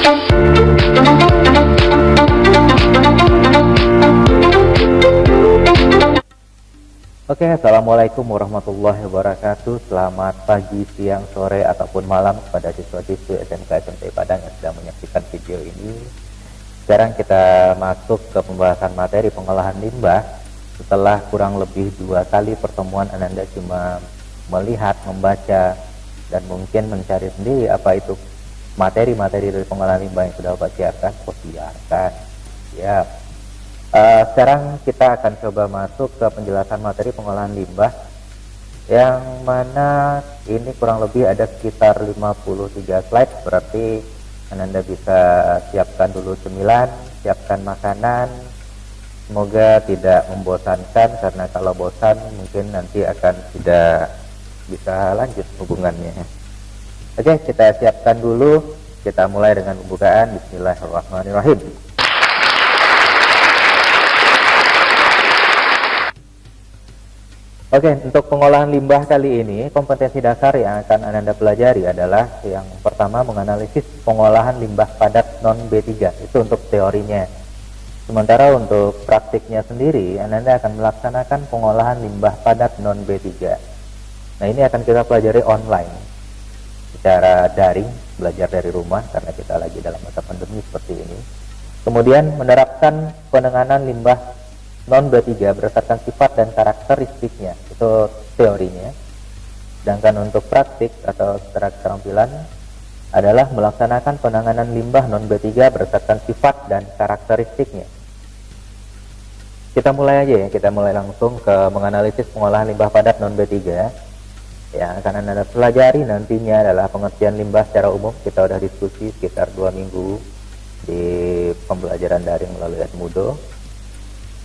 Oke, assalamualaikum warahmatullahi wabarakatuh. Selamat pagi, siang, sore, ataupun malam kepada siswa-siswi SMK SMT Padang yang sedang menyaksikan video ini. Sekarang kita masuk ke pembahasan materi pengolahan limbah. Setelah kurang lebih 2 kali pertemuan, Ananda cuma melihat, membaca, dan mungkin mencari sendiri apa itu materi-materi dari pengolahan limbah yang sudah Bapak siarkan. Ya. Sekarang kita akan coba masuk ke penjelasan materi pengolahan limbah, yang mana ini kurang lebih ada sekitar 53 slide. Berarti Anda bisa siapkan dulu cemilan, siapkan makanan. Semoga tidak membosankan, karena kalau bosan mungkin nanti akan tidak bisa lanjut hubungannya. Oke, kita siapkan dulu. Kita mulai dengan pembukaan. Bismillahirrahmanirrahim. Oke, untuk pengolahan limbah kali ini, kompetensi dasar yang akan Anda pelajari adalah yang pertama, menganalisis pengolahan limbah padat non-B3. Itu untuk teorinya. Sementara untuk praktiknya sendiri, Anda akan melaksanakan pengolahan limbah padat non-B3. Nah, ini akan kita pelajari online, secara daring, belajar dari rumah, karena kita lagi dalam masa pandemi seperti ini. Kemudian menerapkan penanganan limbah non-B3 berdasarkan sifat dan karakteristiknya, itu teorinya. Sedangkan untuk praktik atau secara keterampilan adalah melaksanakan penanganan limbah non-B3 berdasarkan sifat dan karakteristiknya. Kita mulai aja ya, kita mulai langsung ke menganalisis pengolahan limbah padat non-B3. Yang akan Anda pelajari nantinya adalah pengertian limbah secara umum. Kita udah diskusi sekitar 2 minggu di pembelajaran daring melalui Edmudo.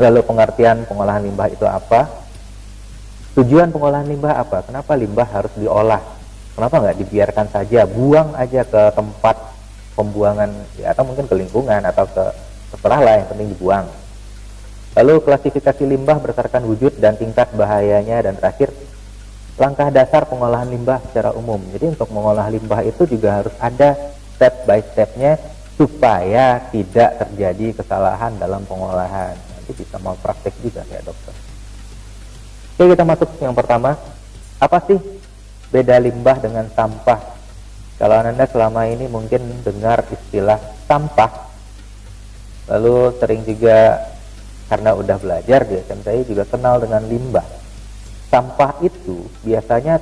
Lalu pengertian pengolahan limbah itu apa? Tujuan pengolahan limbah apa? Kenapa limbah harus diolah? Kenapa nggak dibiarkan saja, buang aja ke tempat pembuangan, ya, atau mungkin ke lingkungan atau ke terserah lah, yang penting dibuang. Lalu klasifikasi limbah berdasarkan wujud dan tingkat bahayanya, dan terakhir langkah dasar pengolahan limbah secara umum. Jadi untuk mengolah limbah itu juga harus ada step by stepnya supaya tidak terjadi kesalahan dalam pengolahan. Bisa mau praktek juga ya dokter. Oke, kita masuk yang pertama. Apa sih beda limbah dengan sampah? Kalau Anda selama ini mungkin dengar istilah sampah, lalu sering juga karena udah belajar di SMTI juga kenal dengan limbah. Sampah itu biasanya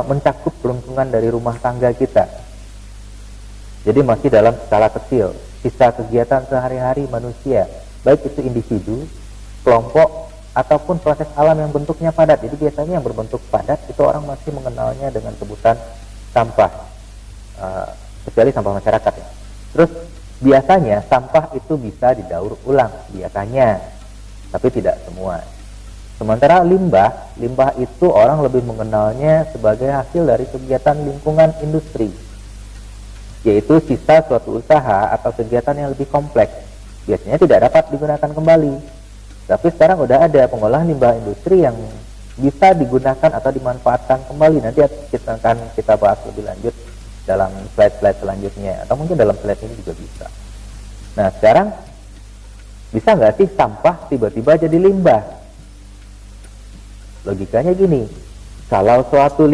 mencakup lingkungan dari rumah tangga kita. Jadi masih dalam skala kecil, sisa kegiatan sehari-hari manusia, baik itu individu, kelompok, ataupun proses alam yang bentuknya padat. Jadi biasanya yang berbentuk padat itu orang masih mengenalnya dengan sebutan sampah, kecuali sampah masyarakat ya. Terus biasanya sampah itu bisa didaur ulang, biasanya, tapi tidak semua. Sementara limbah itu orang lebih mengenalnya sebagai hasil dari kegiatan lingkungan industri, yaitu sisa suatu usaha atau kegiatan yang lebih kompleks. Biasanya tidak dapat digunakan kembali. Tapi sekarang udah ada pengolahan limbah industri yang bisa digunakan atau dimanfaatkan kembali. Nanti kita bahas lebih lanjut dalam slide-slide selanjutnya, atau mungkin dalam slide ini juga bisa. Nah, sekarang bisa nggak sih sampah tiba-tiba jadi limbah? Logikanya gini, kalau suatu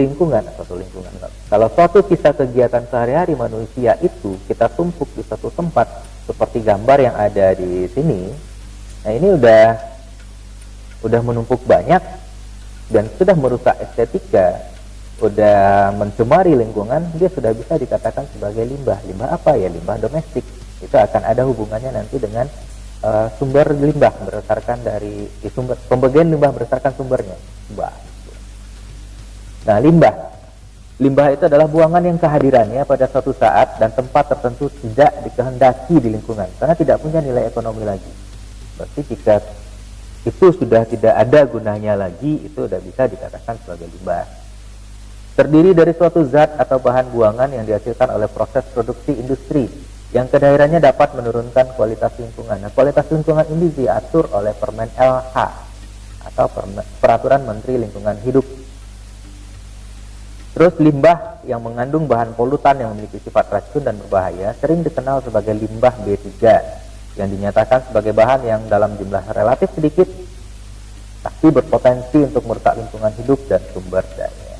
sisa kegiatan sehari-hari manusia itu kita tumpuk di satu tempat, seperti gambar yang ada di sini. Nah, ini udah menumpuk banyak dan sudah merusak estetika, udah mencemari lingkungan, dia sudah bisa dikatakan sebagai limbah. Limbah apa ya? Limbah domestik. Itu akan ada hubungannya nanti dengan sumber limbah berdasarkan dari pembagian limbah berdasarkan sumbernya. Nah, limbah itu adalah buangan yang kehadirannya pada suatu saat dan tempat tertentu tidak dikehendaki di lingkungan, karena tidak punya nilai ekonomi lagi. Berarti jika itu sudah tidak ada gunanya lagi, itu sudah bisa dikatakan sebagai limbah. Terdiri dari suatu zat atau bahan buangan yang dihasilkan oleh proses produksi industri, yang kedahirannya dapat menurunkan kualitas lingkungan. Nah, kualitas lingkungan ini diatur oleh Permen LH atau Peraturan Menteri Lingkungan Hidup. Terus limbah yang mengandung bahan polutan yang memiliki sifat racun dan berbahaya sering dikenal sebagai limbah B3 yang dinyatakan sebagai bahan yang dalam jumlah relatif sedikit tapi berpotensi untuk merusak lingkungan hidup dan sumber daya.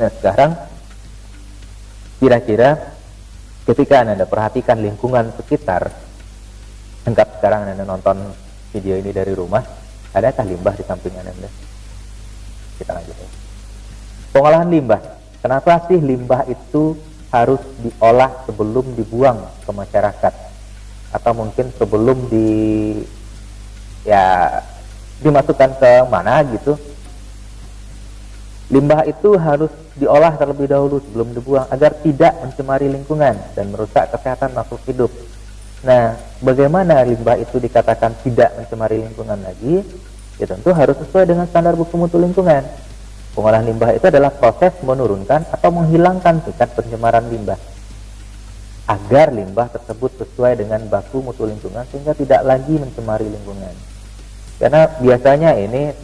Nah, sekarang kira-kira ketika Anda perhatikan lingkungan sekitar, anggap sekarang Anda nonton video ini dari rumah, adakah limbah di samping Anda? Kita lanjut ya. Pengolahan limbah. Kenapa sih limbah itu harus diolah sebelum dibuang ke masyarakat? Atau mungkin sebelum dimasukkan ke mana gitu? Limbah itu harus diolah terlebih dahulu sebelum dibuang agar tidak mencemari lingkungan dan merusak kesehatan makhluk hidup. Nah, bagaimana limbah itu dikatakan tidak mencemari lingkungan lagi? Ya tentu harus sesuai dengan standar buku mutu lingkungan. Pengolahan limbah itu adalah proses menurunkan atau menghilangkan tingkat pencemaran limbah agar limbah tersebut sesuai dengan baku mutu lingkungan sehingga tidak lagi mencemari lingkungan. Karena biasanya ini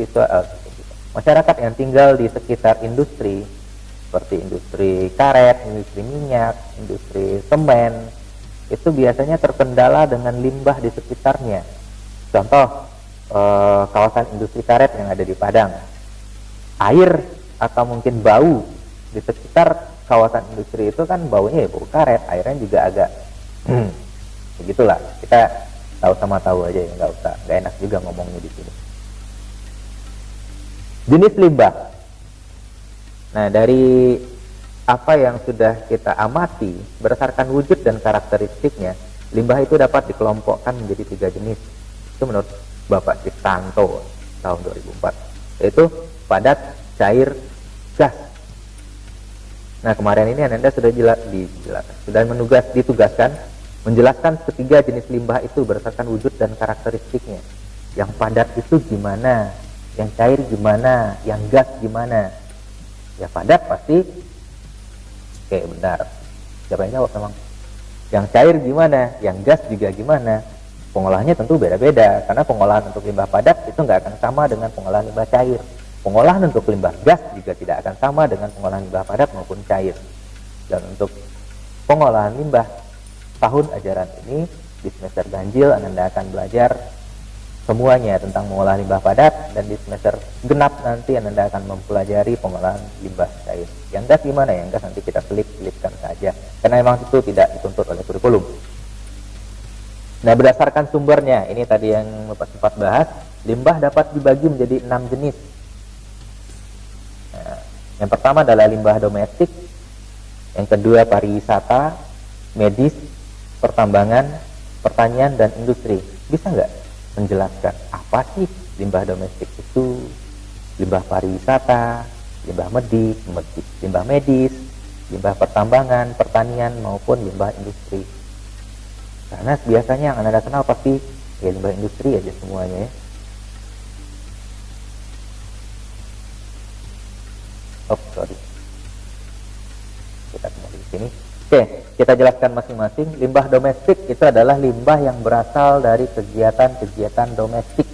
masyarakat yang tinggal di sekitar industri seperti industri karet, industri minyak, industri semen itu biasanya terkendala dengan limbah di sekitarnya. Contoh kawasan industri karet yang ada di Padang. Air atau mungkin bau di sekitar kawasan industri itu kan baunya ya bau karet, airnya juga agak begitulah. Kita tahu sama tahu aja ya, nggak enak juga ngomongnya di sini. Jenis limbah. Nah, dari apa yang sudah kita amati berdasarkan wujud dan karakteristiknya, limbah itu dapat dikelompokkan menjadi 3 jenis. Itu menurut Bapak Ciptanto tahun 2004, yaitu padat, cair, gas. Nah, kemarin ini Anda sudah ditugaskan menjelaskan ketiga jenis limbah itu berdasarkan wujud dan karakteristiknya. Yang padat itu gimana? Yang cair gimana? Yang gas gimana? Ya padat pasti oke, benar. Siapa yang jawab memang? Yang cair gimana? Yang gas juga gimana? Pengolahannya tentu beda-beda, karena pengolahan untuk limbah padat itu nggak akan sama dengan pengolahan limbah cair. Pengolahan untuk limbah gas juga tidak akan sama dengan pengolahan limbah padat maupun cair. Dan untuk pengolahan limbah tahun ajaran ini di semester ganjil Anda akan belajar semuanya tentang pengolahan limbah padat, dan di semester genap nanti Anda akan mempelajari pengolahan limbah cair. Yang gas gimana? Yang gas nanti kita selip-selipkan saja, karena memang itu tidak dituntut oleh kurikulum. Nah, berdasarkan sumbernya, ini tadi yang Bapak sempat bahas, limbah dapat dibagi menjadi 6 jenis. Nah, yang pertama adalah limbah domestik, yang kedua pariwisata, medis, pertambangan, pertanian, dan industri. Bisa nggak menjelaskan apa sih limbah domestik itu, limbah pariwisata, limbah medis, limbah pertambangan, pertanian, maupun limbah industri? Karena biasanya yang Anda kenal pasti ya limbah industri aja semuanya ya. Kita kembali di sini. Oke, kita jelaskan masing-masing. Limbah domestik itu adalah limbah yang berasal dari kegiatan-kegiatan domestik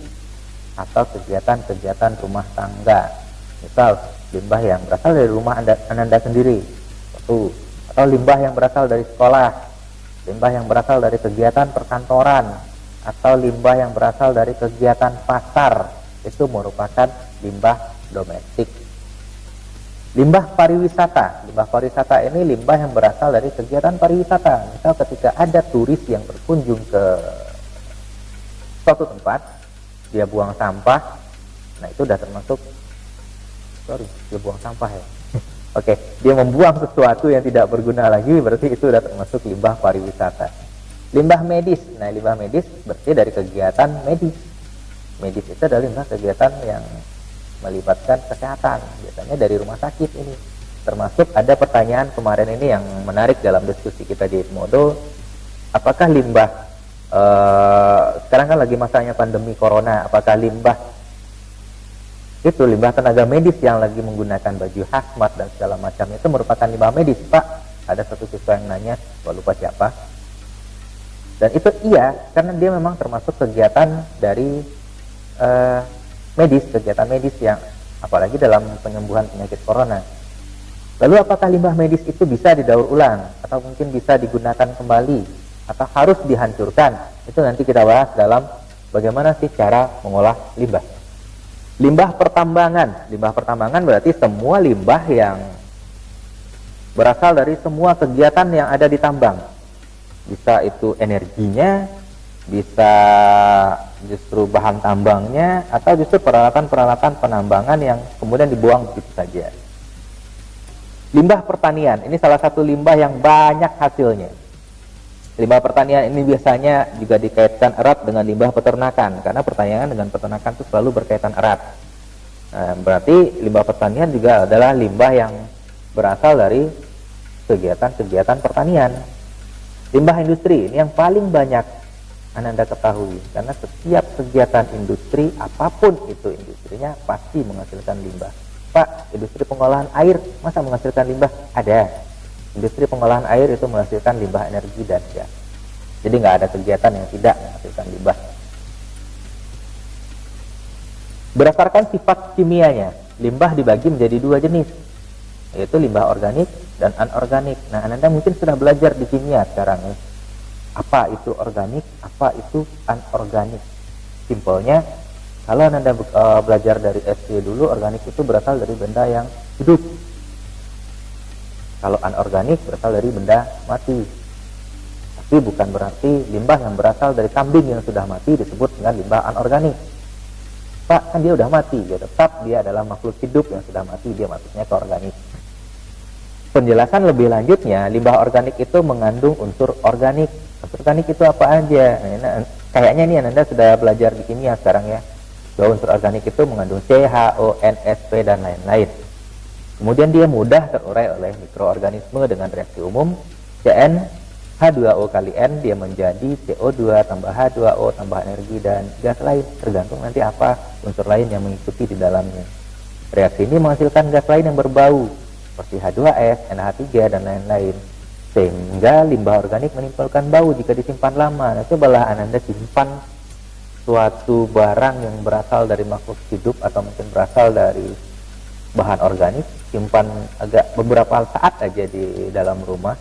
atau kegiatan-kegiatan rumah tangga. Misal, limbah yang berasal dari rumah Anda sendiri, atau limbah yang berasal dari sekolah, limbah yang berasal dari kegiatan perkantoran, atau limbah yang berasal dari kegiatan pasar. Itu merupakan limbah domestik. Limbah pariwisata ini limbah yang berasal dari kegiatan pariwisata. Misal ketika ada turis yang berkunjung ke suatu tempat, dia buang sampah, nah itu udah termasuk dia buang sampah ya. Oke, dia membuang sesuatu yang tidak berguna lagi, berarti itu udah termasuk limbah pariwisata. Limbah medis, nah limbah medis berarti dari kegiatan medis. Medis itu adalah limbah kegiatan yang melibatkan kesehatan, biasanya dari rumah sakit ini. Termasuk ada pertanyaan kemarin ini yang menarik dalam diskusi kita di Edmodo, apakah limbah sekarang kan lagi masanya pandemi corona, apakah limbah tenaga medis yang lagi menggunakan baju hazmat dan segala macam itu merupakan limbah medis, Pak? Ada satu siswa yang nanya, gua lupa siapa. Dan itu iya, karena dia memang termasuk kegiatan dari kegiatan medis yang apalagi dalam penyembuhan penyakit corona. Lalu apakah limbah medis itu bisa didaur ulang atau mungkin bisa digunakan kembali atau harus dihancurkan? Itu nanti kita bahas dalam bagaimana sih cara mengolah limbah. Limbah pertambangan. Limbah pertambangan berarti semua limbah yang berasal dari semua kegiatan yang ada di tambang. Bisa itu energinya, bisa justru bahan tambangnya, atau justru peralatan-peralatan penambangan yang kemudian dibuang begitu saja. Limbah pertanian, ini salah satu limbah yang banyak hasilnya. Limbah pertanian ini biasanya juga dikaitkan erat dengan limbah peternakan, karena pertanian dengan peternakan itu selalu berkaitan erat. Nah, berarti limbah pertanian juga adalah limbah yang berasal dari kegiatan-kegiatan pertanian. Limbah industri, ini yang paling banyak Anda ketahui, karena setiap kegiatan industri, apapun itu industrinya, pasti menghasilkan limbah. Pak, industri pengolahan air masa menghasilkan limbah? Ada. Industri pengolahan air itu menghasilkan limbah energi dan gas. Jadi nggak ada kegiatan yang tidak menghasilkan limbah. Berdasarkan sifat kimianya, limbah dibagi menjadi dua jenis, yaitu limbah organik dan anorganik. Nah, Anda mungkin sudah belajar di kimia sekarang ya. Apa itu organik, apa itu anorganik. Simpelnya, kalau Anda belajar dari SD dulu, organik itu berasal dari benda yang hidup. Kalau anorganik berasal dari benda mati. Tapi bukan berarti limbah yang berasal dari kambing yang sudah mati disebut dengan limbah anorganik. Pak, kan dia sudah mati, ya tetap dia adalah makhluk hidup yang sudah mati, dia masuknya ke organik. Penjelasan lebih lanjutnya, limbah organik itu mengandung unsur organik. Unsur organik itu apa aja? Nah, kayaknya ini Anda sudah belajar di kimia sekarang ya. Bahwa unsur organik itu mengandung C, H, O, N, S, P, dan lain-lain. Kemudian dia mudah terurai oleh mikroorganisme dengan reaksi umum. Cn H2O kali N, dia menjadi CO2 tambah H2O tambah energi dan gas lain. Tergantung nanti apa unsur lain yang mengikuti di dalamnya. Reaksi ini menghasilkan gas lain yang berbau, seperti H2S, NH3, dan lain-lain. Sehingga limbah organik menimbulkan bau jika disimpan lama. Nah, cobalah Anda simpan suatu barang yang berasal dari makhluk hidup atau mungkin berasal dari bahan organik, simpan agak beberapa saat aja di dalam rumah,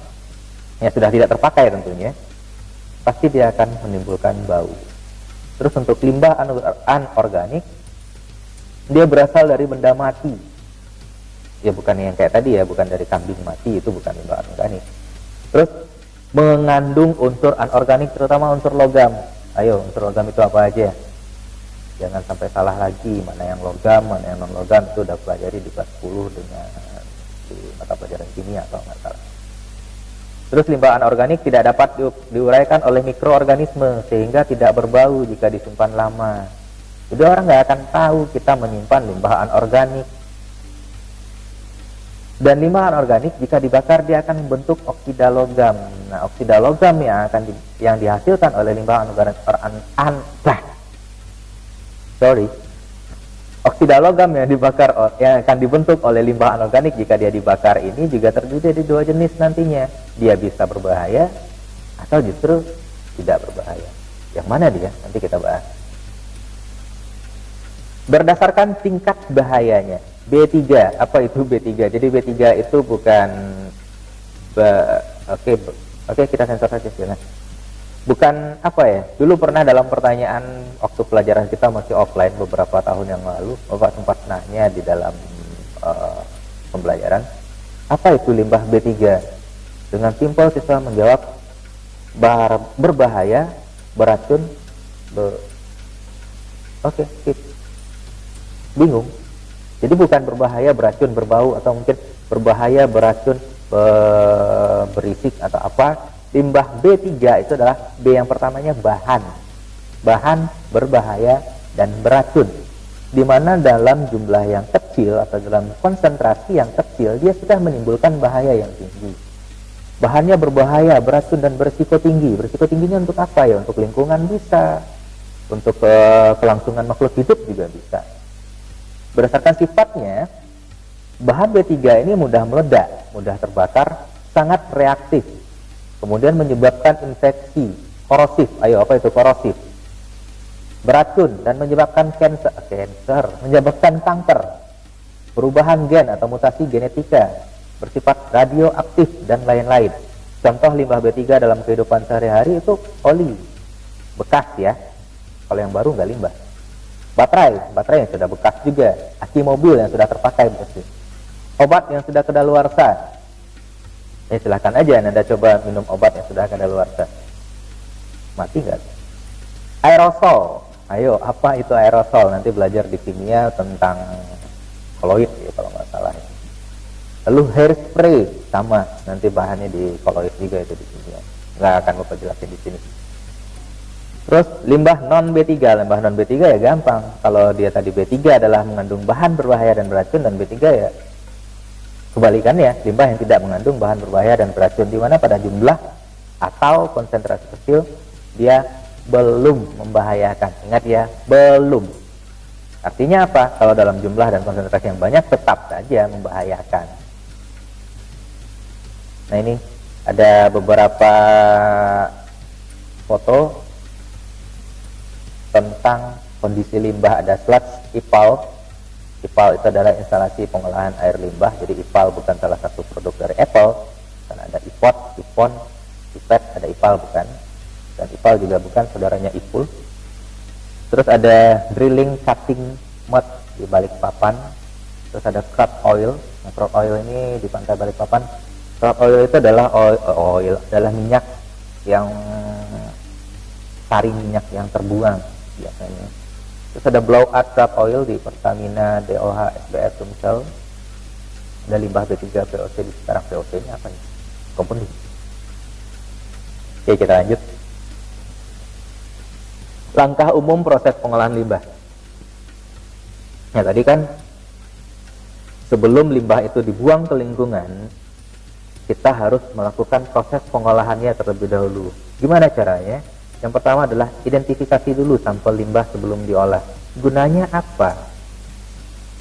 yang sudah tidak terpakai tentunya, pasti dia akan menimbulkan bau. Terus untuk limbah anorganik, dia berasal dari benda mati. Ya bukan yang kayak tadi ya, bukan dari kambing mati, itu bukan limbah anorganik. Terus mengandung unsur anorganik, terutama unsur logam. Ayo, unsur logam itu apa aja? Jangan sampai salah lagi, mana yang logam, mana yang non logam, itu udah pelajari di kelas 10 dengan di mata pelajaran kimia kalau nggak salah. Terus limbah anorganik tidak dapat diuraikan oleh mikroorganisme sehingga tidak berbau jika disimpan lama. Jadi orang nggak akan tahu kita menyimpan limbah anorganik. Dan limbah anorganik jika dibakar dia akan membentuk oksida logam. Nah, oksida logam yang dihasilkan oleh limbah anorganik oksida logam yang akan dibentuk oleh limbah anorganik jika dia dibakar ini juga terdiri dari dua jenis nantinya. Dia bisa berbahaya atau justru tidak berbahaya. Yang mana dia? Nanti kita bahas. Berdasarkan tingkat bahayanya. B3, apa itu B3? Jadi B3 itu bukan Oke, kita sensor saja silakan. Bukan apa ya? Dulu pernah dalam pertanyaan waktu pelajaran kita masih offline beberapa tahun yang lalu, Bapak sempat nanya di dalam pembelajaran, apa itu limbah B3? Dengan simpel siswa menjawab berbahaya, beracun, skip. Bingung. Jadi bukan berbahaya, beracun, berbau, atau mungkin berbahaya, beracun, berisik, atau apa. Limbah B3 itu adalah B yang pertamanya bahan. Bahan berbahaya dan beracun. Di mana dalam jumlah yang kecil atau dalam konsentrasi yang kecil, dia sudah menimbulkan bahaya yang tinggi. Bahannya berbahaya, beracun, dan berisiko tinggi. Berisiko tingginya untuk apa ya? Untuk lingkungan bisa. Untuk kelangsungan makhluk hidup juga bisa. Berdasarkan sifatnya, bahan B3 ini mudah meledak, mudah terbakar, sangat reaktif, kemudian menyebabkan infeksi, korosif. Ayo, apa itu korosif? Beracun dan menyebabkan menyebabkan kanker, perubahan gen atau mutasi genetika, bersifat radioaktif dan lain-lain. Contoh limbah B3 dalam kehidupan sehari-hari itu oli bekas ya. Kalau yang baru nggak limbah. Baterai yang sudah bekas juga, aki mobil yang sudah terpakai bekas. Obat yang sudah kedaluarsa. Silahkan aja Anda coba minum obat yang sudah kedaluarsa. Mati nggak? Aerosol. Ayo, apa itu aerosol? Nanti belajar di kimia tentang koloid ya kalau nggak salah. Lalu hairspray sama, nanti bahannya di koloid juga itu di kimia. Nggak akan lupa jelasin di sini. Terus limbah non B3, limbah non B3 ya gampang. Kalau dia tadi B3 adalah mengandung bahan berbahaya dan beracun, dan B3 ya kebalikannya, limbah yang tidak mengandung bahan berbahaya dan beracun, di mana pada jumlah atau konsentrasi kecil dia belum membahayakan. Ingat ya, belum. Artinya apa? Kalau dalam jumlah dan konsentrasi yang banyak tetap saja membahayakan. Nah, ini ada beberapa foto tentang kondisi limbah. Ada sludge IPAL. IPAL itu adalah instalasi pengolahan air limbah. Jadi IPAL bukan salah satu produk dari Apple. Kan ada iPod, iPhone, iPad, ada IPAL bukan. Dan IPAL juga bukan saudaranya Ipul. Terus ada drilling cutting mud di Balikpapan. Terus ada crab oil. Nah, crab oil ini di pantai Balikpapan. Crab oil itu adalah oil adalah minyak yang saring minyak yang terbuang biasanya. Terus ada blow out crab oil di Pertamina DOH SBR Sumsel. Ada limbah B3 VOC di sekarang. VOC ini apa nih? Komponen. Oke, kita lanjut. Langkah umum proses pengolahan limbah. Ya, tadi kan sebelum limbah itu dibuang ke lingkungan, kita harus melakukan proses pengolahannya terlebih dahulu. Gimana caranya? Yang pertama adalah identifikasi dulu sampel limbah sebelum diolah. Gunanya apa?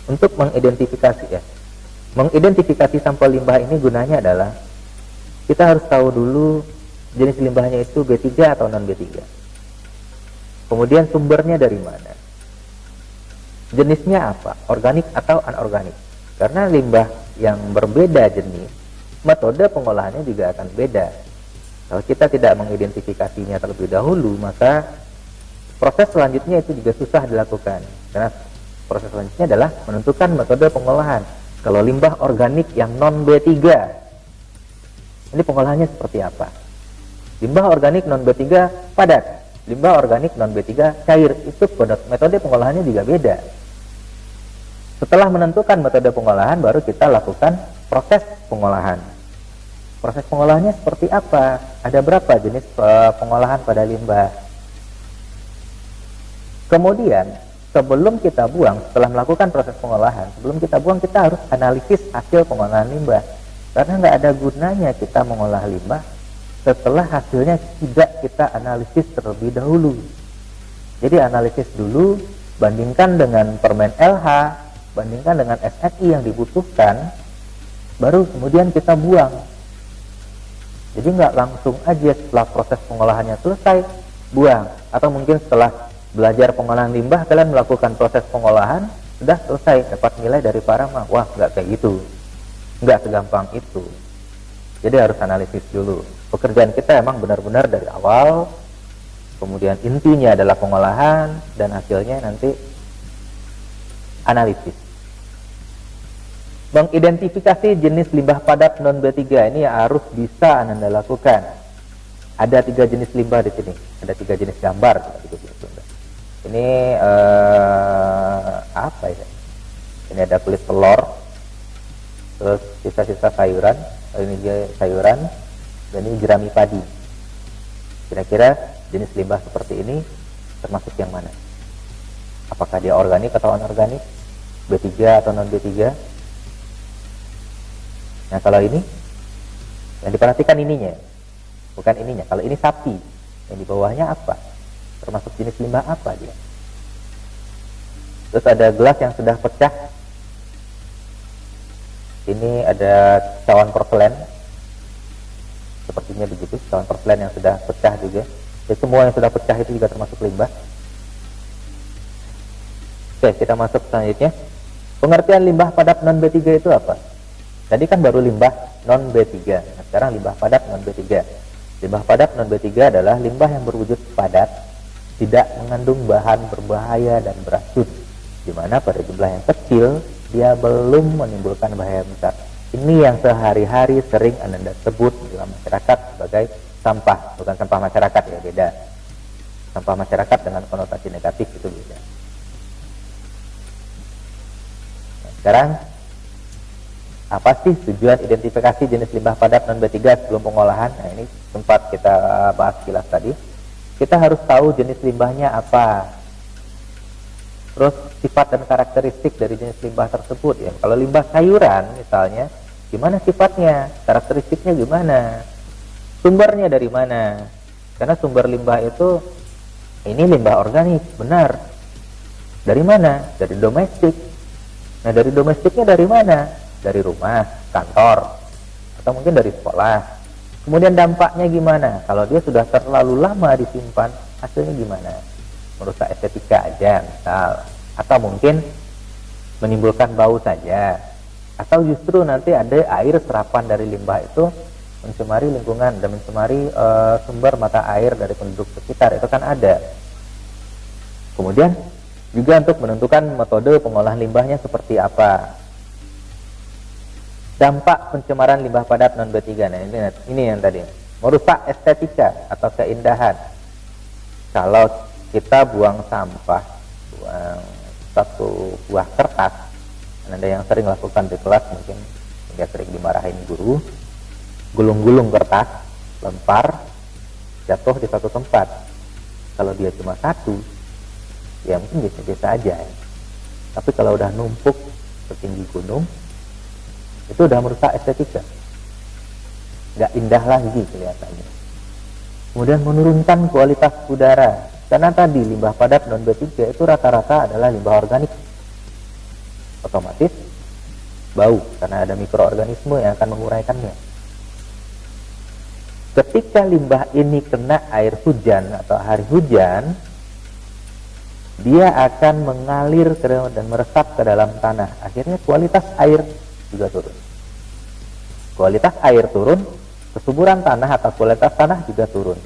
Untuk mengidentifikasi ya. Mengidentifikasi sampel limbah ini gunanya adalah kita harus tahu dulu jenis limbahnya itu B3 atau non B3. Kemudian sumbernya dari mana? Jenisnya apa? Organik atau anorganik? Karena limbah yang berbeda jenis, metode pengolahannya juga akan beda. Kalau kita tidak mengidentifikasinya terlebih dahulu, maka proses selanjutnya itu juga susah dilakukan. Karena proses selanjutnya adalah menentukan metode pengolahan. Kalau limbah organik yang non B3, ini pengolahannya seperti apa? Limbah organik non B3 padat. Limbah organik non B3 cair, itu metode pengolahannya juga beda. Setelah menentukan metode pengolahan, baru kita lakukan proses pengolahan. Proses pengolahannya seperti apa? Ada berapa jenis pengolahan pada limbah? Kemudian, sebelum kita buang, setelah melakukan proses pengolahan, sebelum kita buang, kita harus analisis hasil pengolahan limbah. Karena nggak ada gunanya kita mengolah limbah setelah hasilnya tidak kita analisis terlebih dahulu. Jadi analisis dulu, bandingkan dengan permen LH, bandingkan dengan SNI yang dibutuhkan, baru kemudian kita buang. Jadi nggak langsung aja setelah proses pengolahannya selesai, buang. Atau mungkin setelah belajar pengolahan limbah, kalian melakukan proses pengolahan, sudah selesai, dapat nilai dari Parama. Wah, nggak kayak gitu. Nggak segampang itu. Jadi harus analisis dulu. Pekerjaan kita emang benar-benar dari awal, kemudian intinya adalah pengolahan, dan hasilnya nanti analisis. Mengidentifikasi jenis limbah padat non B3 ini harus bisa Anda lakukan. Ada 3 jenis limbah di sini, ada 3 jenis gambar. Ini apa ya? Ini ada kulit telur, terus sisa-sisa sayuran, ini sayuran, dan ini jerami padi. Kira-kira jenis limbah seperti ini termasuk yang mana? Apakah dia organik atau anorganik? B3 atau non B3? Nah, kalau ini yang diperhatikan ininya, bukan ininya. Kalau ini sapi, yang di bawahnya apa? Termasuk jenis limbah apa dia? Terus ada gelas yang sudah pecah. Ini ada cawan porselen, sepertinya begitu, cawan porselen yang sudah pecah juga. Jadi semua yang sudah pecah itu juga termasuk limbah. Oke, kita masuk selanjutnya. Pengertian limbah padat non B3 itu apa? Tadi kan baru limbah non B3. Nah, sekarang limbah padat non B3. Limbah padat non B3 adalah limbah yang berwujud padat, tidak mengandung bahan berbahaya dan beracun, di mana pada jumlah yang kecil dia belum menimbulkan bahaya besar. Ini yang sehari-hari sering Ananda sebut dalam masyarakat sebagai sampah, bukan sampah masyarakat ya, beda. Sampah masyarakat dengan konotasi negatif itu beda. Nah, sekarang apa sih tujuan identifikasi jenis limbah padat non B3 sebelum pengolahan? Nah, ini sempat kita bahas kilas tadi. Kita harus tahu jenis limbahnya apa, terus sifat dan karakteristik dari jenis limbah tersebut ya. Kalau limbah sayuran misalnya, gimana sifatnya, karakteristiknya gimana, sumbernya dari mana? Karena sumber limbah itu, ini limbah organik, benar. Dari mana? Dari domestik. Nah, dari domestiknya dari mana? Dari rumah, kantor, atau mungkin dari sekolah. Kemudian dampaknya gimana? Kalau dia sudah terlalu lama disimpan, hasilnya gimana? Merusak estetika aja misal, atau mungkin menimbulkan bau saja, atau justru nanti ada air serapan dari limbah itu mencemari lingkungan dan mencemari sumber mata air dari penduduk sekitar, itu kan ada. Kemudian juga untuk menentukan metode pengolahan limbahnya seperti apa. Dampak pencemaran limbah padat non B3. Nah, ini yang tadi, merusak estetika atau keindahan. Kalau kita buang sampah, buang satu buah kertas, ada yang sering lakukan di kelas mungkin, hingga sering dimarahin guru, gulung-gulung kertas, lempar, jatuh di satu tempat. Kalau dia cuma satu, ya mungkin biasa-biasa aja ya. Tapi kalau udah numpuk setinggi gunung, itu udah merusak estetika, nggak indah lagi kelihatannya. Kemudian menurunkan kualitas udara, karena tadi limbah padat non B3 itu rata-rata adalah limbah organik, otomatis bau karena ada mikroorganisme yang akan menguraikannya. Ketika limbah ini kena air hujan atau hari hujan, dia akan mengalir dan meresap ke dalam tanah. Akhirnya kualitas air juga turun. Kualitas air turun, kesuburan tanah atau kualitas tanah juga turun.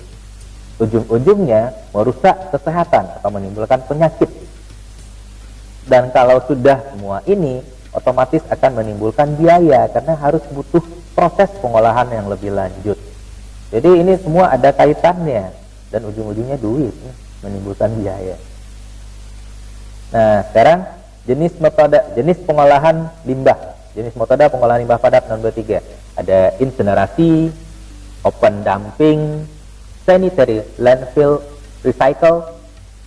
Ujung-ujungnya merusak kesehatan atau menimbulkan penyakit. Dan kalau sudah semua ini, otomatis akan menimbulkan biaya karena harus butuh proses pengolahan yang lebih lanjut. Jadi ini semua ada kaitannya dan ujung-ujungnya duit, menimbulkan biaya. Nah, sekarang jenis pengolahan limbah. Jenis metode pengolahan limbah padat non B3. Ada insinerasi, open dumping, sanitary landfill, recycle.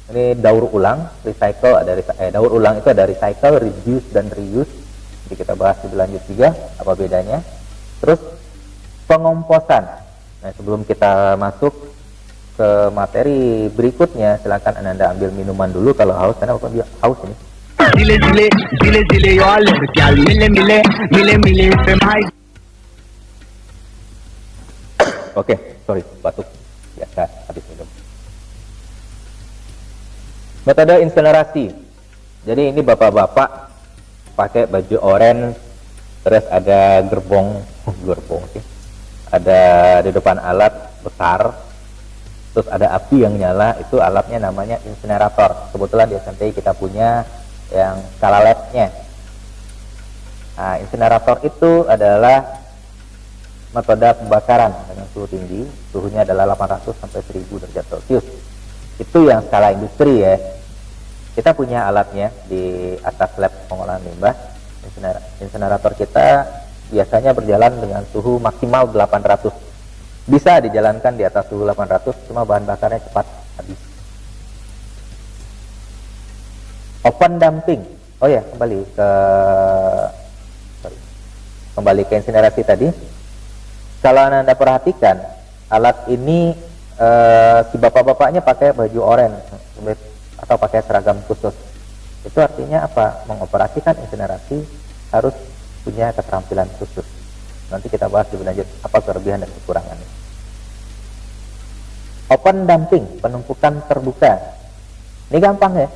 Ini daur ulang, recycle ada daur ulang itu ada recycle, reduce dan reuse. Jadi kita bahas lebih lanjut juga apa bedanya. Terus pengomposan. Nah, sebelum kita masuk ke materi berikutnya, silakan Anda ambil minuman dulu kalau haus, karena aku haus ini. Oke, sorry, batuk biasa habis minum. Metode insinerasi. Jadi ini bapak-bapak pakai baju oranye, terus ada gerbong sih. Ada di depan alat besar, terus ada api yang nyala, itu alatnya namanya insinerator. Kebetulan di SMPI kita punya yang skala lab-nya. Nah, insinerator itu adalah metode pembakaran dengan suhu tinggi, suhunya adalah 800 sampai 1000 derajat Celcius. Itu yang skala industri ya. Kita punya alatnya di atas lab pengolahan limbah. Insinerator kita biasanya berjalan dengan suhu maksimal 800. Bisa dijalankan di atas suhu 800, cuma bahan bakarnya cepat habis. Open dumping. Oh ya, kembali ke insinerasi tadi. Kalau Anda perhatikan, alat ini si bapak-bapaknya pakai baju oranye atau pakai seragam khusus. Itu artinya apa? Mengoperasikan insinerasi harus punya keterampilan khusus. Nanti kita bahas lebih lanjut apa kelebihan dan kekurangannya. Open dumping, penumpukan terbuka. Ini gampang ya.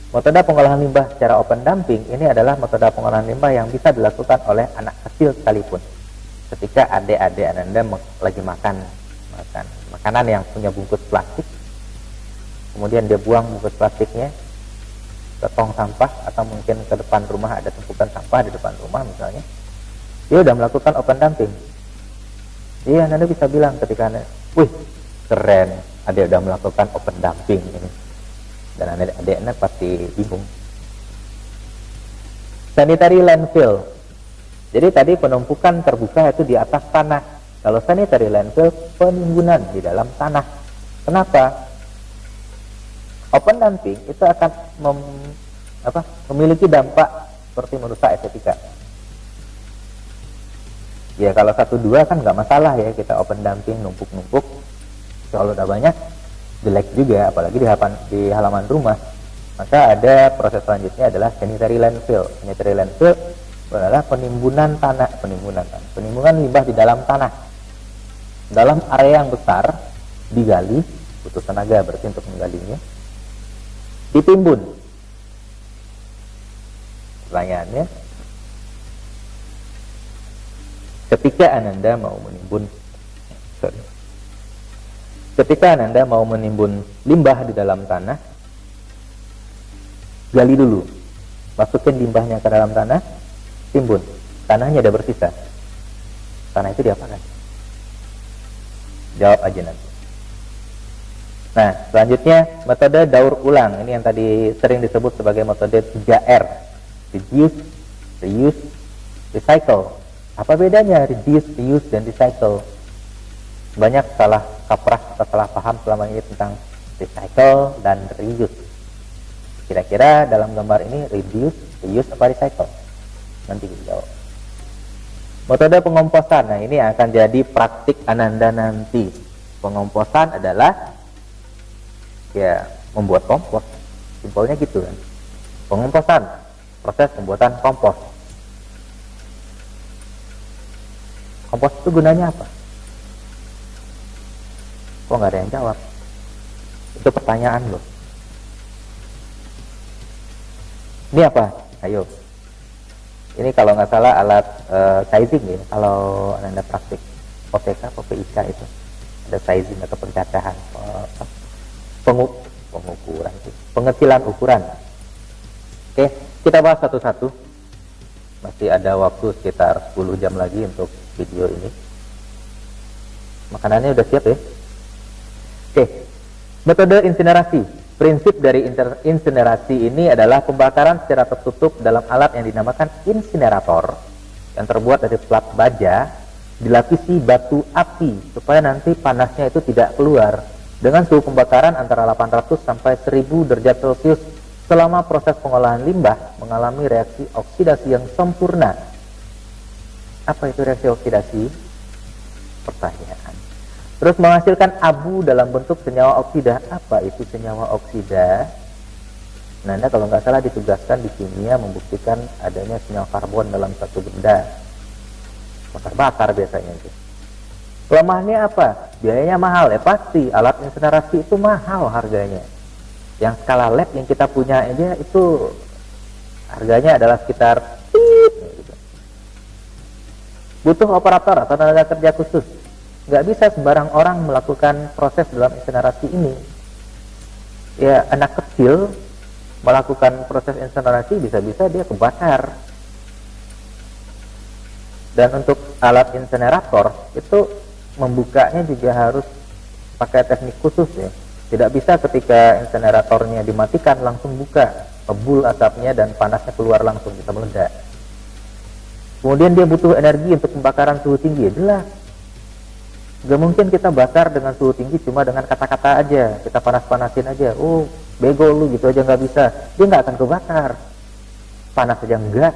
Metode pengolahan limbah secara open dumping ini adalah metode pengolahan limbah yang bisa dilakukan oleh anak kecil sekalipun. Ketika adik-adik Anda lagi makan makanan yang punya bungkus plastik, kemudian dia buang bungkus plastiknya ke tong sampah, atau mungkin ke depan rumah, ada tumpukan sampah di depan rumah misalnya, dia sudah melakukan open dumping. Iya, Anda bisa bilang ketika Anda, wih keren, adik sudah melakukan open dumping ini. Dan adik-adik Anda pasti bingung. Sanitary landfill. Jadi tadi penumpukan terbuka itu di atas tanah. Kalau sanitary landfill, penimbunan di dalam tanah. Kenapa? Open dumping itu akan memiliki dampak seperti merusak estetika. Ya kalau 1-2 kan nggak masalah ya, kita open dumping numpuk-numpuk. Kalau udah banyak jelek juga, apalagi di halaman rumah. Maka ada proses selanjutnya adalah sanitary landfill. Sanitary landfill adalah penimbunan limbah di dalam tanah. Dalam area yang besar digali, butuh tenaga berarti untuk menggalinya, ditimbun. Pertanyaannya, ketika Anda mau menimbun limbah di dalam tanah, gali dulu, masukin limbahnya ke dalam tanah, timbun, tanahnya ada bersisa, tanah itu diapakan? Jawab aja nanti. Nah, selanjutnya metode daur ulang. Ini yang tadi sering disebut sebagai metode 3R. Reduce, reuse, recycle. Apa bedanya reduce, reuse, dan recycle? Banyak salah kaprah atau salah paham selama ini tentang recycle dan reuse. Kira-kira dalam gambar ini reduce, reuse, apa recycle? Nanti kita jawab. Metode pengomposan. Nah, ini akan jadi praktik Ananda nanti. Pengomposan adalah ya membuat kompos. Simpelnya gitu kan. Pengomposan, proses pembuatan kompos. Kompos itu gunanya apa? Kok nggak ada yang jawab? Itu pertanyaan loh. Ini apa? Ayo. Ini kalau nggak salah alat sizing ya. Kalau Anda praktik OTK atau PIK itu ada sizing atau pencacahan, pengukuran, pengecilan ukuran. Oke, kita bahas satu-satu. Masih ada waktu sekitar 10 jam lagi untuk video ini. Makanannya udah siap ya? Oke, metode insinerasi. Prinsip dari insinerasi ini adalah pembakaran secara tertutup dalam alat yang dinamakan insinerator, yang terbuat dari plat baja, dilapisi batu api supaya nanti panasnya itu tidak keluar, dengan suhu pembakaran antara 800 sampai 1000 derajat Celcius selama proses pengolahan limbah mengalami reaksi oksidasi yang sempurna. Apa itu reaksi oksidasi? Pertanyaan. Terus menghasilkan abu dalam bentuk senyawa oksida. Apa itu senyawa oksida? Nah, Anda kalau nggak salah ditugaskan di kimia membuktikan adanya senyawa karbon dalam satu benda. Bakar biasanya itu. Kelemahannya apa? Biayanya mahal. Pasti alat insinerasi itu mahal harganya. Yang skala lab yang kita punya aja itu harganya adalah sekitar gitu. Butuh operator atau tenaga kerja khusus. Nggak bisa sembarang orang melakukan proses dalam insinerasi ini. Ya, anak kecil melakukan proses insinerasi bisa-bisa dia kebakar. Dan untuk alat insinerator itu membukanya juga harus pakai teknik khusus ya. Tidak bisa ketika insineratornya dimatikan langsung buka, kebul asapnya dan panasnya keluar langsung, bisa meledak. Kemudian dia butuh energi untuk pembakaran suhu tinggi. Jelas. Gak mungkin kita bakar dengan suhu tinggi cuma dengan kata-kata aja, kita panas-panasin aja. Oh, bego lu gitu aja nggak bisa. Dia nggak akan kebakar. Panas aja enggak.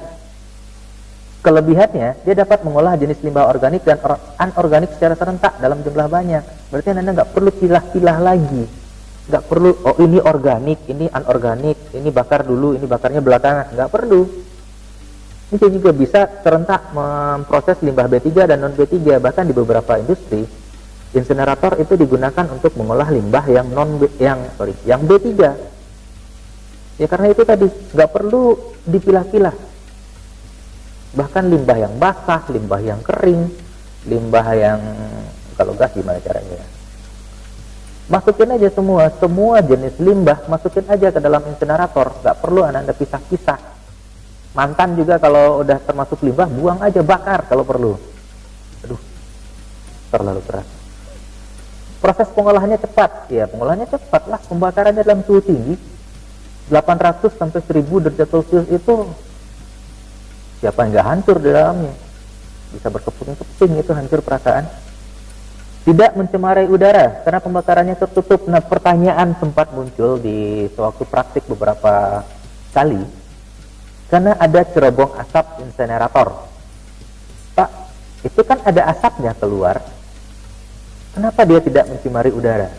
Kelebihannya, dia dapat mengolah jenis limbah organik dan anorganik secara serentak dalam jumlah banyak. Berarti Anda nggak perlu pilah-pilah lagi. Nggak perlu, oh ini organik, ini anorganik, ini bakar dulu, ini bakarnya belakangan. Nggak perlu. Ini juga bisa serentak memproses limbah B3 dan non B3. Bahkan di beberapa industri, insinerator itu digunakan untuk mengolah limbah yang B3. Ya karena itu tadi, nggak perlu dipilah-pilah. Bahkan limbah yang basah, limbah yang kering, limbah yang kalau gas gimana caranya ya? Masukin aja semua jenis limbah, masukin aja ke dalam insinerator. Nggak perlu Anda pisah-pisah. Mantan juga kalau udah termasuk limbah, buang aja, bakar kalau perlu. Aduh, terlalu keras. Proses pengolahannya cepat, ya pengolahannya cepat lah. Pembakarannya dalam suhu tinggi, 800 sampai 1000 derajat Celcius itu, siapa yang nggak hancur di dalamnya? Bisa berkeping-keping itu hancur perasaan. Tidak mencemari udara karena pembakarannya tertutup. Nah, pertanyaan sempat muncul di sewaktu praktik beberapa kali, karena ada cerobong asap insinerator. Pak, itu kan ada asapnya keluar, kenapa dia tidak mencemari udara?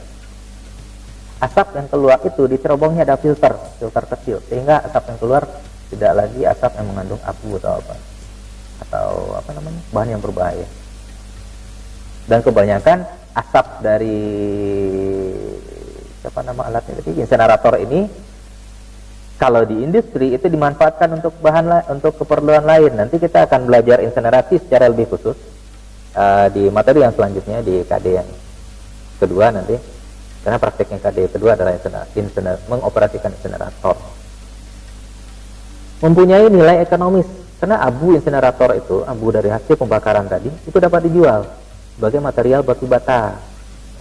Asap yang keluar itu di cerobongnya ada filter kecil, sehingga asap yang keluar tidak lagi asap yang mengandung abu atau bahan yang berbahaya. Dan kebanyakan asap dari alatnya tadi, insinerator ini, kalau di industri itu dimanfaatkan untuk untuk keperluan lain. Nanti kita akan belajar insinerasi secara lebih khusus di materi yang selanjutnya, di KD yang kedua nanti, karena prakteknya KD kedua adalah mengoperasikan insinerator. Mempunyai nilai ekonomis karena abu insinerator itu, abu dari hasil pembakaran tadi, itu dapat dijual sebagai material batu bata.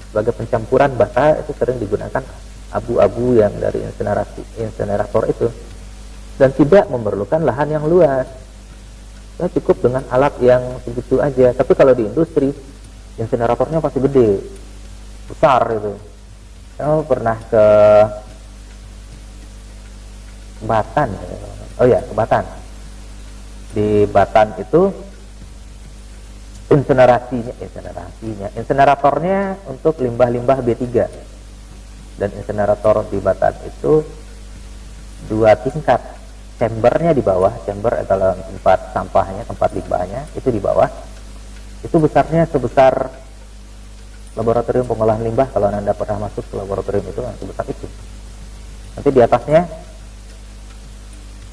Sebagai pencampuran bata itu sering digunakan abu-abu yang dari insinerator itu, dan tidak memerlukan lahan yang luas. Ya, cukup dengan alat yang segitu aja. Tapi kalau di industri, insineratornya pasti gede, besar itu. Saya pernah ke Batan, ke Batan. Di Batan itu insineratornya untuk limbah-limbah B3, dan insinerator di Batan itu 2 tingkat. Chambernya di bawah, chamber adalah tempat sampahnya, tempat limbahnya itu di bawah. Itu besarnya sebesar laboratorium pengolahan limbah. Kalau Anda pernah masuk ke laboratorium itu, sebesar itu. Nanti di atasnya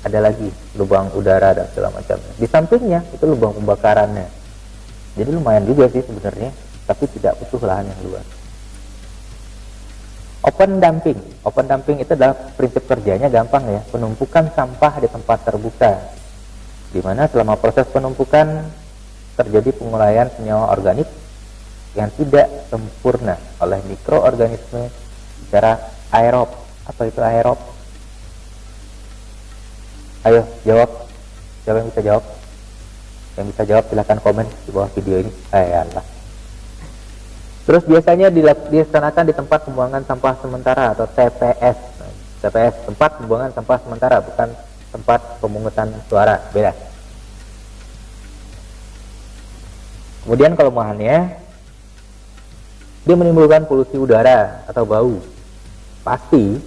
ada lagi lubang udara dan segala macamnya. Di sampingnya itu lubang pembakarannya. Jadi lumayan juga sih sebenarnya, tapi tidak butuh lahan yang luas. Open dumping itu adalah prinsip kerjanya gampang ya, penumpukan sampah di tempat terbuka, di mana selama proses penumpukan terjadi penguraian senyawa organik yang tidak sempurna oleh mikroorganisme secara aerob. Apa itu aerob? Ayo jawab, siapa yang bisa jawab? Yang bisa jawab silahkan komen di bawah video ini. Allah. Terus biasanya dilaksanakan di tempat pembuangan sampah sementara atau TPS. TPS, tempat pembuangan sampah sementara, bukan tempat pemungutan suara, beda. Kemudian kelemahannya, dia menimbulkan polusi udara atau bau. Pasti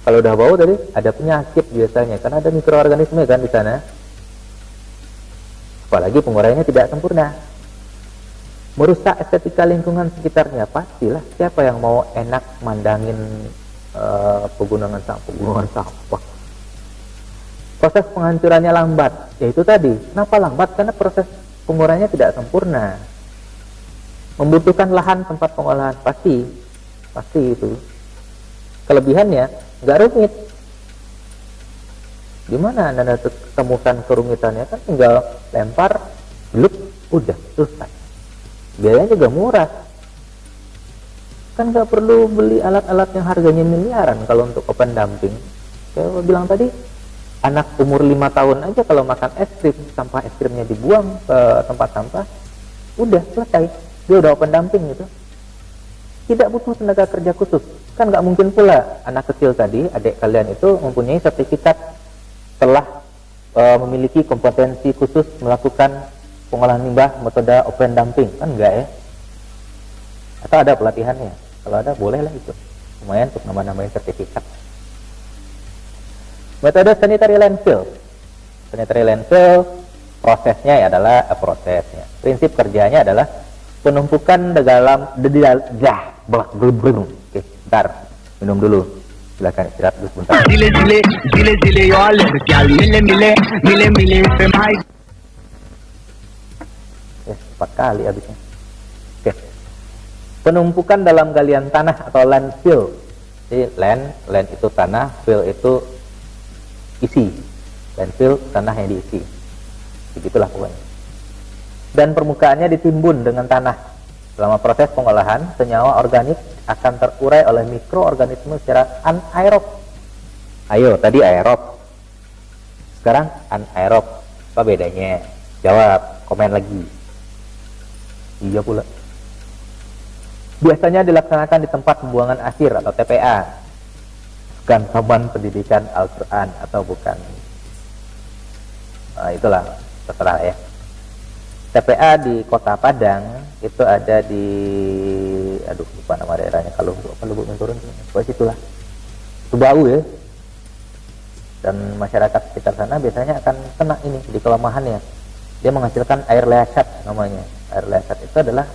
kalau udah bau tadi ada penyakit biasanya, karena ada mikroorganisme kan di sana. Apalagi penguraiannya tidak sempurna. Merusak estetika lingkungan sekitarnya, pastilah. Siapa yang mau enak mandangin pegunungan sampah. Proses penghancurannya lambat, yaitu tadi. Kenapa lambat? Karena proses penguraiannya tidak sempurna. Membutuhkan lahan tempat pengolahan, pasti itu. Kelebihannya nggak rumit. Gimana Anda temukan kerumitannya? Kan tinggal lempar, bluk, udah selesai. Biayanya juga murah. Kan nggak perlu beli alat-alat yang harganya miliaran kalau untuk open dumping. Saya bilang tadi, anak umur 5 tahun aja kalau makan es krim, sampah es krimnya dibuang ke tempat sampah, udah selesai. Dia udah open dumping gitu. Tidak butuh tenaga kerja khusus. Kan nggak mungkin pula anak kecil tadi, adik kalian itu mempunyai sertifikat telah memiliki kompetensi khusus melakukan pengolahan limbah metode open dumping, kan enggak ya? Atau ada pelatihannya? Kalau ada bolehlah itu, lumayan untuk nambah-nambahin sertifikat. Metode sanitary landfill. Sanitary landfill prosesnya adalah prinsip kerjanya adalah penumpukan Oke, bentar, minum dulu. Silakan istirahat dulu sebentar. Zile zile zile zile yo alle gal mile mile mile mile femai. Cepat kali habisnya. Oke. Penumpukan dalam galian tanah atau landfill. Jadi land itu tanah, fill itu isi. Landfill tanah yang diisi. Begitulah pokoknya. Dan permukaannya ditimbun dengan tanah. Selama proses pengolahan, senyawa organik akan terurai oleh mikroorganisme secara anaerob. Ayo, tadi aerob. Sekarang anaerob. Apa bedanya? Jawab, komen lagi. Iya pula. Biasanya dilaksanakan di tempat pembuangan akhir atau TPA. Bukan Taman Pendidikan Al-Quran atau bukan. Nah, itulah, terserah ya. TPA di Kota Padang itu ada di, aduh lupa nama daerahnya, kalau Lubuk Menturun, pokoknya situlah, Subau ya. Dan masyarakat sekitar sana biasanya akan kena ini di kelemahannya. Dia menghasilkan air lesat namanya. Air lesat itu adalah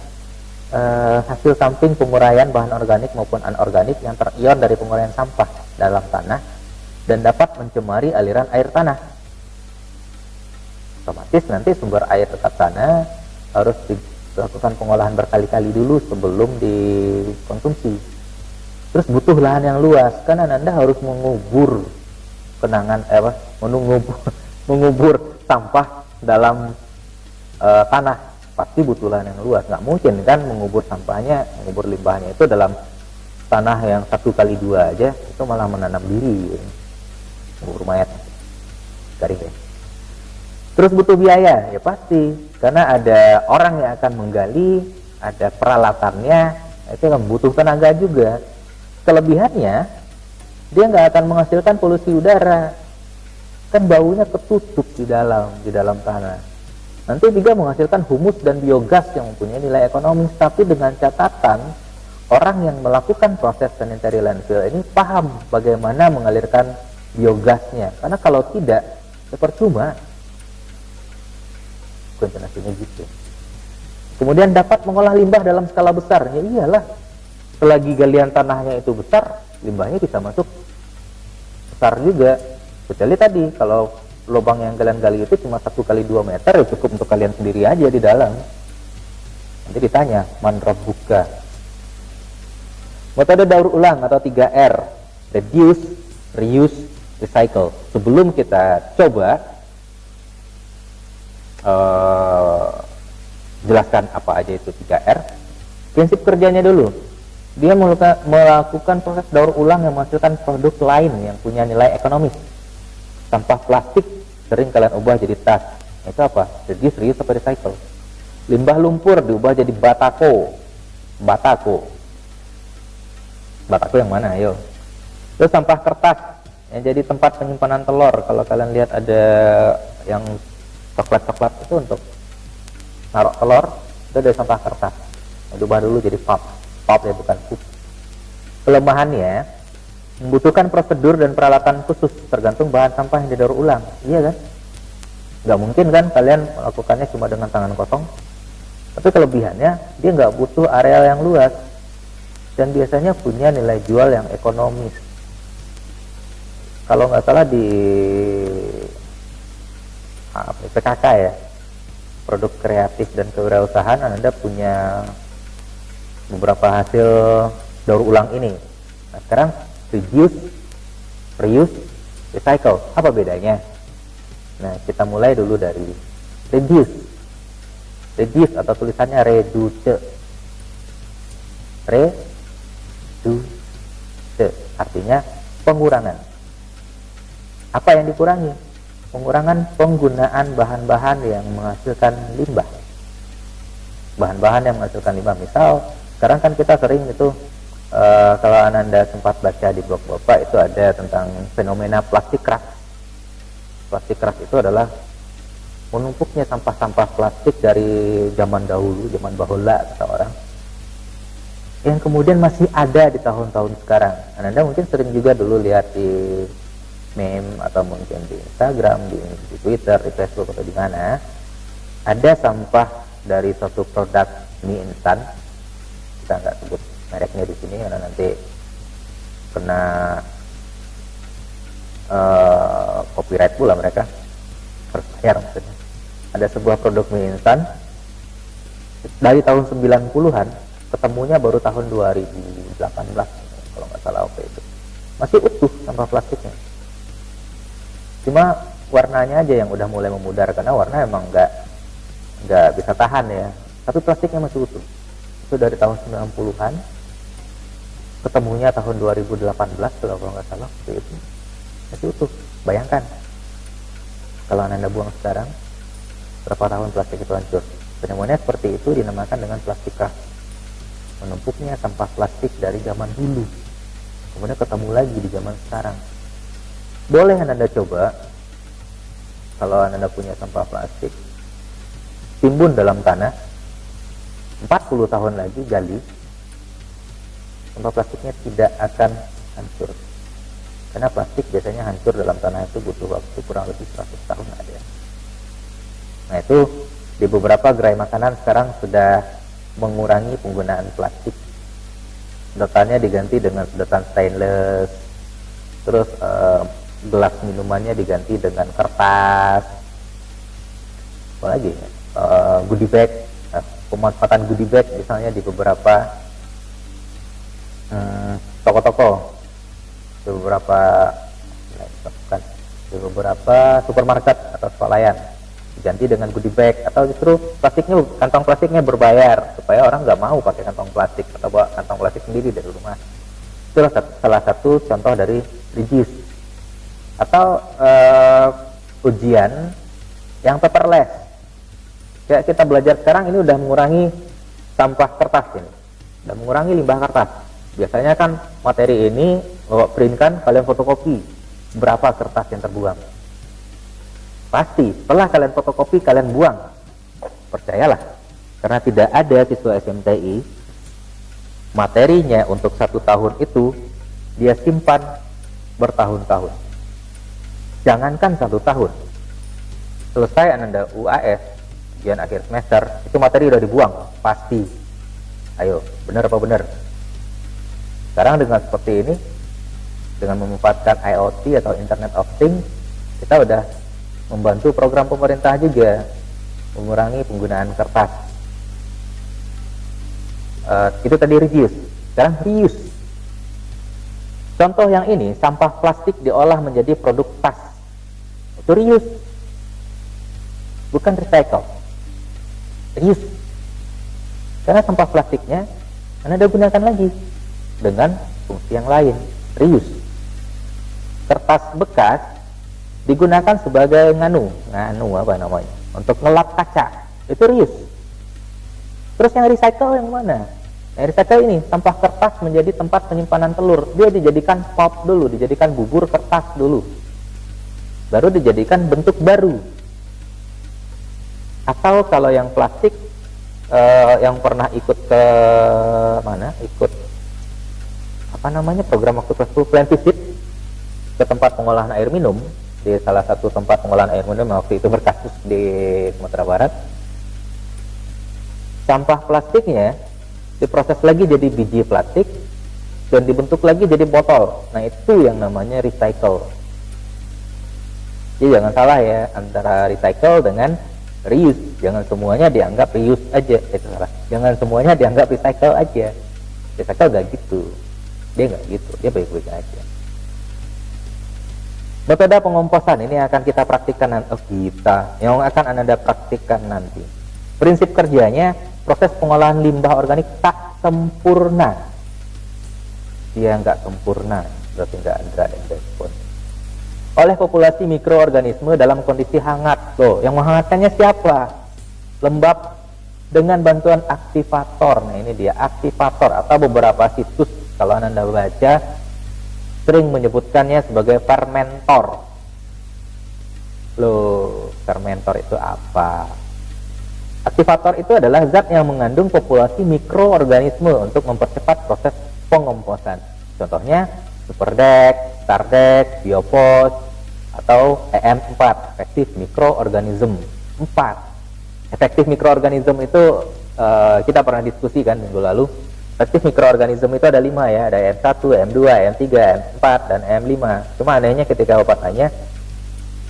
hasil samping penguraian bahan organik maupun anorganik yang terion dari penguraian sampah dalam tanah dan dapat mencemari aliran air tanah. Otomatis nanti sumber air dekat sana harus dilakukan pengolahan berkali-kali dulu sebelum dikonsumsi. Terus butuh lahan yang luas, karena Anda harus mengubur mengubur sampah dalam tanah. Pasti butuh lahan yang luas. Nggak mungkin kan mengubur sampahnya, mengubur limbahnya itu dalam tanah yang 1x2 aja, itu malah menanam diri, mengubur mayat garing ya. Terus butuh biaya, ya pasti, karena ada orang yang akan menggali, ada peralatannya, itu kan butuh tenaga juga. Kelebihannya, dia nggak akan menghasilkan polusi udara, kan baunya ketutup di dalam tanah. Nanti juga menghasilkan humus dan biogas yang mempunyai nilai ekonomis, tapi dengan catatan orang yang melakukan proses sanitary landfill ini paham bagaimana mengalirkan biogasnya, karena kalau tidak, ya percuma. Konsentrasinya gitu. Kemudian dapat mengolah limbah dalam skala besar. Ya iyalah, selagi galian tanahnya itu besar, limbahnya bisa masuk besar juga. Kecuali tadi kalau lubang yang kalian gali itu cuma 1x2 meter, ya cukup untuk kalian sendiri aja di dalam. Nanti ditanya, man rabbuka. Metode daur ulang atau 3R, reduce, reuse, recycle. Sebelum kita coba jelaskan apa aja itu 3R, prinsip kerjanya dulu. Dia melakukan proses daur ulang yang menghasilkan produk lain yang punya nilai ekonomis. Sampah plastik sering kalian ubah jadi tas. Itu apa? Reduce, reuse, atau recycle. Limbah lumpur diubah jadi batako. Batako yang mana? Ayo. Terus sampah kertas yang jadi tempat penyimpanan telur. Kalau kalian lihat ada yang coklat itu untuk naruh telur, itu dari sampah kertas. Diubah dulu jadi pulp ya, bukan pup. Kelemahannya membutuhkan prosedur dan peralatan khusus tergantung bahan sampah yang didaur ulang. Iya kan? Nggak mungkin kan kalian melakukannya cuma dengan tangan kosong. Tapi kelebihannya dia nggak butuh areal yang luas dan biasanya punya nilai jual yang ekonomis. Kalau nggak salah di PKK ya, produk kreatif dan kewirausahaan, Anda punya beberapa hasil daur ulang ini. Nah sekarang reduce, reuse, recycle, apa bedanya? Nah kita mulai dulu dari reduce. Reduce atau tulisannya reduce. Artinya pengurangan. Apa yang dikurangi? Pengurangan penggunaan bahan-bahan yang menghasilkan limbah. Bahan-bahan yang menghasilkan limbah, misal sekarang kan kita sering itu kalau Ananda sempat baca di blog Bapak itu ada tentang fenomena plastik keras. Plastik keras itu adalah menumpuknya sampah-sampah plastik dari zaman dahulu, zaman bahula kata orang, yang kemudian masih ada di tahun-tahun sekarang. Ananda mungkin sering juga dulu lihat di meme atau mungkin di Instagram, di Twitter, di Facebook atau di mana, ada sampah dari suatu produk mie instan. Kita nggak sebut mereknya di sini karena nanti kena copyright pula mereka, harus bayar maksudnya. Ada sebuah produk mie instan dari tahun 90-an, ketemunya baru tahun 2018 kalau nggak salah waktu itu. Masih utuh sampah plastiknya. Cuma warnanya aja yang udah mulai memudar, karena warna emang nggak bisa tahan ya. Tapi plastiknya masih utuh. Itu dari tahun 90-an, ketemunya tahun 2018 kalau nggak salah waktu itu. Masih utuh. Bayangkan kalau Anda buang sekarang, berapa tahun plastik itu hancur. Penemuannya seperti itu dinamakan dengan plastik craft. Menumpuknya sampah plastik dari zaman dulu, kemudian ketemu lagi di zaman sekarang. Boleh Anda coba, kalau Anda punya sampah plastik, timbun dalam tanah, 40 tahun lagi gali, sampah plastiknya tidak akan hancur. Karena plastik biasanya hancur dalam tanah itu butuh waktu kurang lebih 100 tahun ada. Nah itu di beberapa gerai makanan sekarang sudah mengurangi penggunaan plastik. Sedotannya diganti dengan sedotan stainless. Terus gelas minumannya diganti dengan kertas. Apalagi goodie bag, pemanfaatan goodie bag misalnya di beberapa toko-toko, di beberapa supermarket atau swalayan diganti dengan goodie bag, atau justru kantong plastiknya berbayar supaya orang nggak mau pakai kantong plastik atau bawa kantong plastik sendiri dari rumah. Itu salah satu contoh dari reduce. Atau ujian yang paperless. Kayak kita belajar sekarang ini udah mengurangi sampah kertas ini, udah mengurangi limbah kertas. Biasanya kan materi ini bawa print kan, kalian fotokopi, berapa kertas yang terbuang? Pasti setelah kalian fotokopi kalian buang. Percayalah, karena tidak ada siswa SMTI materinya untuk 1 tahun itu dia simpan bertahun-tahun. Jangankan 1 tahun, selesai Anda UAS, ujian akhir semester, itu materi udah dibuang pasti. Ayo, benar apa benar? Sekarang dengan seperti ini, dengan memanfaatkan IoT atau Internet of Things, kita udah membantu program pemerintah juga mengurangi penggunaan kertas. Itu tadi reduce. Sekarang reuse. Contoh yang ini, sampah plastik diolah menjadi produk tas. Itu reuse, bukan recycle. Reuse. Karena sampah plastiknya Anda gunakan lagi dengan fungsi yang lain. Reuse. Kertas bekas digunakan sebagai nganu apa namanya, untuk ngelap kaca, itu reuse. Terus yang recycle yang mana? Yang recycle ini, sampah kertas menjadi tempat penyimpanan telur, dia dijadikan pulp dulu, dijadikan bubur kertas dulu, baru dijadikan bentuk baru. Atau kalau yang plastik, yang pernah ikut ke mana, ikut apa namanya, program waktu kelas 10 plan visit ke tempat pengolahan air minum, di salah satu tempat pengolahan air minum waktu itu berkasus di Sumatera Barat. Sampah plastiknya diproses lagi jadi biji plastik dan dibentuk lagi jadi botol. Nah itu yang namanya recycle. Jadi jangan salah ya antara recycle dengan reuse. Jangan semuanya dianggap reuse aja, itu salah. Jangan semuanya dianggap recycle aja. Recycle gak gitu, dia gak gitu, dia baik-baik aja. Metode pengomposan ini akan kita praktikkan yang akan Anda praktikkan nanti. Prinsip kerjanya, proses pengolahan limbah organik tak sempurna. Dia nggak sempurna, berarti nggak ada respon. Oleh populasi mikroorganisme dalam kondisi hangat. Loh, yang menghangatkannya siapa? Lembab dengan bantuan aktivator. Nah ini dia, aktivator, atau beberapa situs kalau Anda baca sering menyebutkannya sebagai fermentor. Loh, fermentor itu apa? Aktivator itu adalah zat yang mengandung populasi mikroorganisme untuk mempercepat proses pengomposan. Contohnya Superdex, Stardex, Biopos, atau EM4, Effective Microorganism 4. Effective Microorganism itu kita pernah diskusikan minggu lalu. Aktif mikroorganisme itu ada 5 ya, ada M1, M2, M3, M4, dan M5. Cuma anehnya ketika Bapak tanya,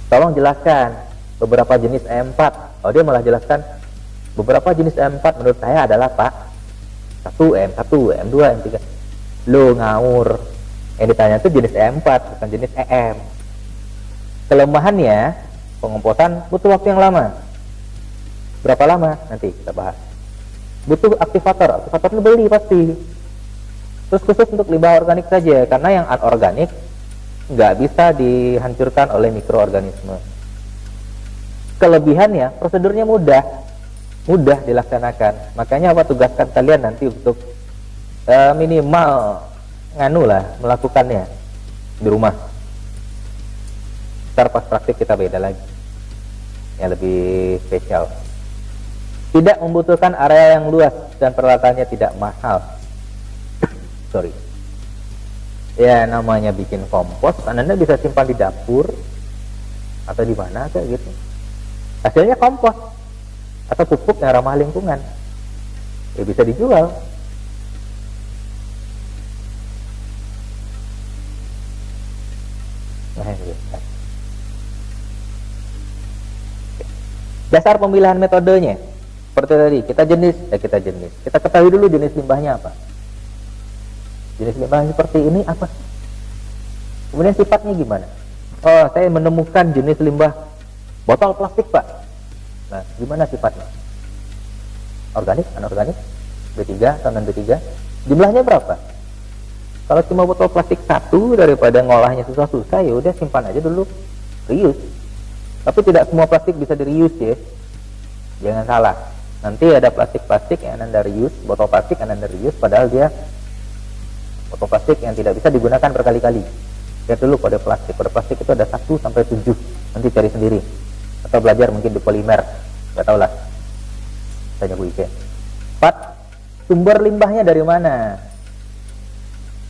tolong jelaskan beberapa jenis M4. Oh, dia malah jelaskan beberapa jenis M4 menurut saya adalah Pak 1, M1, M2, M3. Lo ngawur. Yang ditanya itu jenis M4, bukan jenis EM. Kelemahannya, pengomposan butuh waktu yang lama. Berapa lama? Nanti kita bahas. Butuh aktivator itu beli pasti. Terus khusus untuk limbah organik saja, karena yang anorganik nggak bisa dihancurkan oleh mikroorganisme. Kelebihannya, prosedurnya mudah dilaksanakan. Makanya apa, tugaskan kalian nanti untuk minimal melakukannya di rumah. Ntar pas praktik kita beda lagi, yang lebih spesial. Tidak membutuhkan area yang luas dan peralatannya tidak mahal. Sorry. Ya namanya bikin kompos, Anda bisa simpan di dapur atau di mana kayak gitu. Hasilnya kompos atau pupuk yang ramah lingkungan. Ya bisa dijual. Dasar pemilihan metodenya seperti tadi, kita jenis. Kita ketahui dulu jenis limbahnya apa. Jenis limbahnya seperti ini apa? Kemudian sifatnya gimana? Oh, saya menemukan jenis limbah botol plastik, Pak. Nah, gimana sifatnya? Organik, anorganik, B3 atau non B3? Jumlahnya berapa? Kalau cuma botol plastik satu, daripada ngolahnya susah-susah, ya udah simpan aja dulu, reuse. Tapi tidak semua plastik bisa di-reuse ya. Jangan salah. Nanti ada plastik-plastik yang Anda reuse, botol plastik yang Anda reuse, padahal dia botol plastik yang tidak bisa digunakan berkali-kali. Lihat dulu kode plastik. Kode plastik itu ada 1 sampai 7. Nanti cari sendiri. Atau belajar mungkin di polimer. Nggak tahu lah. Tanya Bu Ike. 4. Sumber limbahnya dari mana?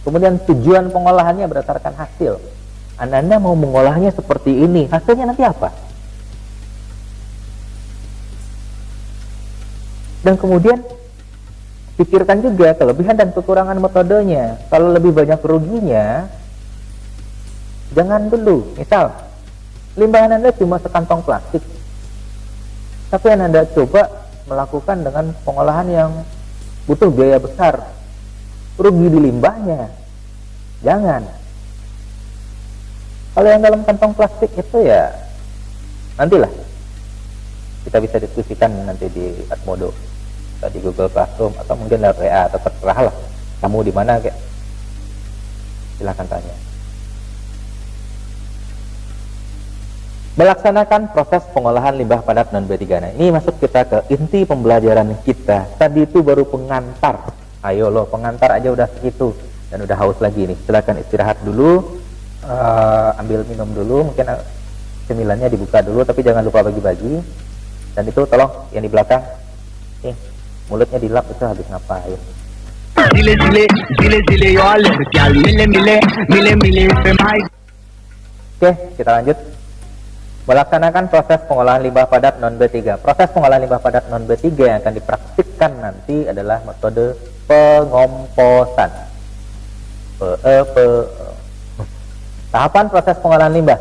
Kemudian tujuan pengolahannya berdasarkan hasil. Anda mau mengolahnya seperti ini, hasilnya nanti apa? Dan kemudian pikirkan juga kelebihan dan kekurangan metodenya. Kalau lebih banyak ruginya, jangan dulu. Misal, limbah Anda cuma sekantong plastik, tapi Anda coba melakukan dengan pengolahan yang butuh biaya besar, rugi di limbahnya. Jangan. Kalau yang dalam kantong plastik itu ya nantilah kita bisa diskusikan nanti di Atmodo, di Google Classroom, atau mungkin lewat WA, atau terserah lah kamu di mana, kayak silahkan tanya. Melaksanakan proses pengolahan limbah padat non B3. Nah, ini masuk kita ke inti pembelajaran kita. Tadi itu baru pengantar. Ayo loh, pengantar aja udah segitu dan udah haus lagi nih. Silakan istirahat dulu, ambil minum dulu, mungkin cemilannya dibuka dulu, tapi jangan lupa bagi-bagi. Dan itu tolong yang di belakang, nih mulutnya dilap, itu habis ngapain? Oke, kita lanjut. Melaksanakan proses pengolahan limbah padat non B3. Proses pengolahan limbah padat non B3 yang akan dipraktikkan nanti adalah metode pengomposan. Tahapan proses pengolahan limbah.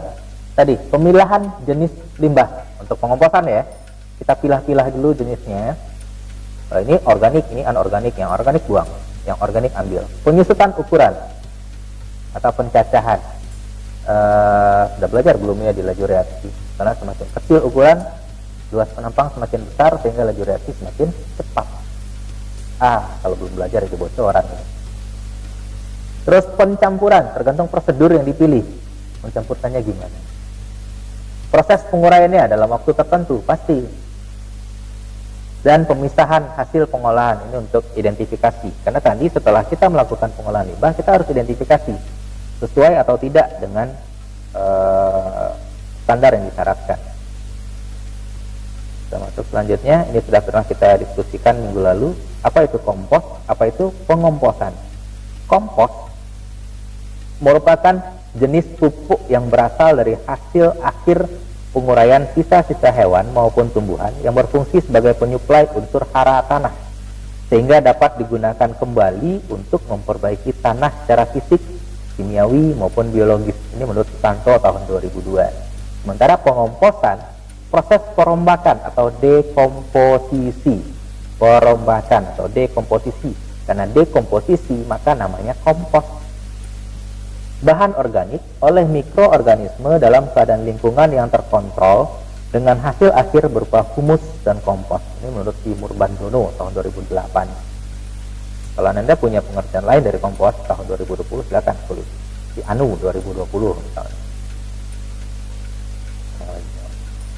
Tadi, pemilahan jenis limbah. Untuk pengomposan ya, kita pilah-pilah dulu jenisnya. Ini organik, ini anorganik. Yang organik buang, yang organik ambil. Penyusutan ukuran atau pencacahan. Sudah belajar belum ya di laju reaksi? Karena semakin kecil ukuran, luas penampang semakin besar, sehingga laju reaksi semakin cepat. Kalau belum belajar itu bocoran. Terus pencampuran, tergantung prosedur yang dipilih. Mencampurkannya gimana? Proses penguraiannya dalam waktu tertentu, pasti. Dan pemisahan hasil pengolahan, ini untuk identifikasi. Karena tadi setelah kita melakukan pengolahan limbah, kita harus identifikasi sesuai atau tidak dengan standar yang disyaratkan. Kita masuk selanjutnya, ini sudah pernah kita diskusikan minggu lalu. Apa itu kompos? Apa itu pengomposan? Kompos merupakan jenis pupuk yang berasal dari hasil akhir penguraian sisa-sisa hewan maupun tumbuhan yang berfungsi sebagai penyuplai unsur hara tanah sehingga dapat digunakan kembali untuk memperbaiki tanah secara fisik, kimiawi maupun biologis. Ini menurut Susanto tahun 2002. Sementara pengomposan, proses perombakan atau dekomposisi, perombakan atau dekomposisi. Karena dekomposisi maka namanya kompos. Bahan organik oleh mikroorganisme dalam keadaan lingkungan yang terkontrol dengan hasil akhir berupa humus dan kompos. Ini menurut Timur Bandono tahun 2008. Kalau Anda punya pengertian lain dari kompos tahun 2020, silakan tulis di Anu 2020 misalnya.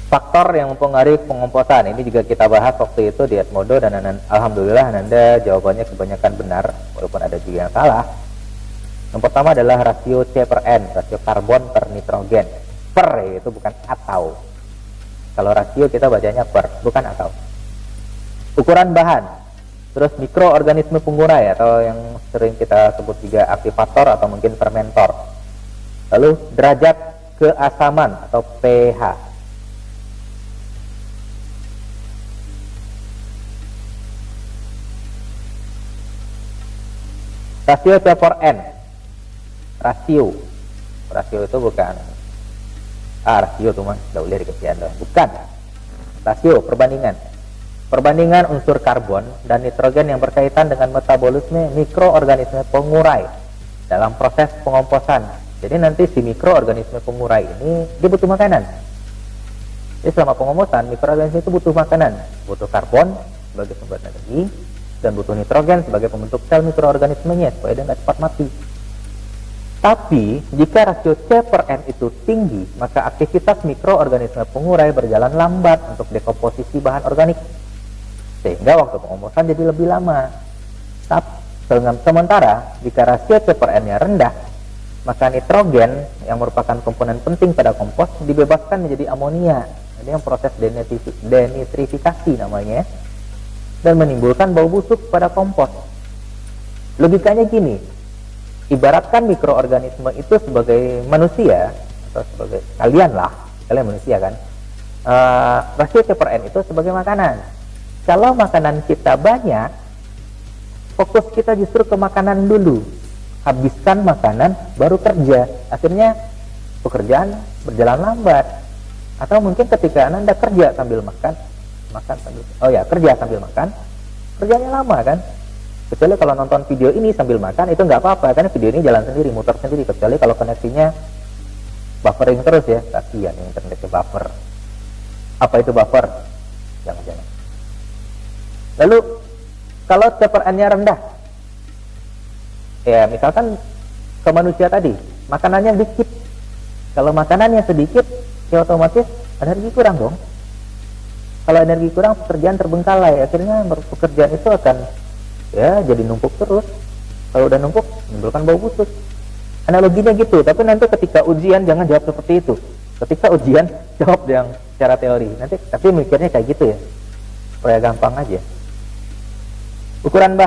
Faktor yang mempengaruhi pengomposan ini juga kita bahas waktu itu di Edmodo, dan alhamdulillah Anda jawabannya kebanyakan benar walaupun ada juga yang salah. Yang pertama adalah rasio C/N, rasio karbon per nitrogen. Per itu bukan atau. Kalau rasio kita bacanya per, bukan atau. Ukuran bahan, terus mikroorganisme pengurai atau yang sering kita sebut juga aktivator atau mungkin fermentor. Lalu derajat keasaman atau pH. Rasio C/N. Rasio itu bukan rasio tuh mas, udah boleh dikecian dong. Bukan. Rasio, perbandingan unsur karbon dan nitrogen yang berkaitan dengan metabolisme mikroorganisme pengurai dalam proses pengomposan. Jadi nanti si mikroorganisme pengurai ini dia butuh makanan. Jadi selama pengomposan mikroorganisme itu butuh makanan, butuh karbon sebagai sumber energi dan butuh nitrogen sebagai pembentuk sel mikroorganismenya supaya dia nggak cepat mati. Tapi jika rasio C/N itu tinggi, maka aktivitas mikroorganisme pengurai berjalan lambat untuk dekomposisi bahan organik, sehingga waktu pengomposan jadi lebih lama. Sementara jika rasio C/N-nya rendah, maka nitrogen yang merupakan komponen penting pada kompos dibebaskan menjadi amonia. Ini yang proses denitrifikasi namanya, dan menimbulkan bau busuk pada kompos. Logikanya gini, ibaratkan mikroorganisme itu sebagai manusia atau sebagai kalian manusia kan, rasio C/N itu sebagai makanan. Kalau makanan kita banyak, fokus kita justru ke makanan dulu, habiskan makanan baru kerja, akhirnya pekerjaan berjalan lambat. Atau mungkin ketika Anda kerja sambil kerja sambil makan, kerjanya lama kan. Kecuali kalau nonton video ini sambil makan itu nggak apa-apa, karena video ini jalan sendiri, muter sendiri. Kecuali kalau koneksinya buffering terus ya, kasihan internetnya buffer. Apa itu buffer? Jangan-jangan. Lalu kalau C/N-nya rendah, ya misalkan ke manusia tadi makanannya dikit. Kalau makanannya sedikit, ya otomatis energi kurang dong. Kalau energi kurang, pekerjaan terbengkalai, akhirnya pekerjaan itu akan jadi numpuk terus. Kalau udah numpuk, menimbulkan bau busuk. Analoginya gitu. Tapi nanti ketika ujian jangan jawab seperti itu. Ketika ujian jawab yang secara teori. Nanti tapi mikirnya kayak gitu ya, supaya gampang aja. Ukuran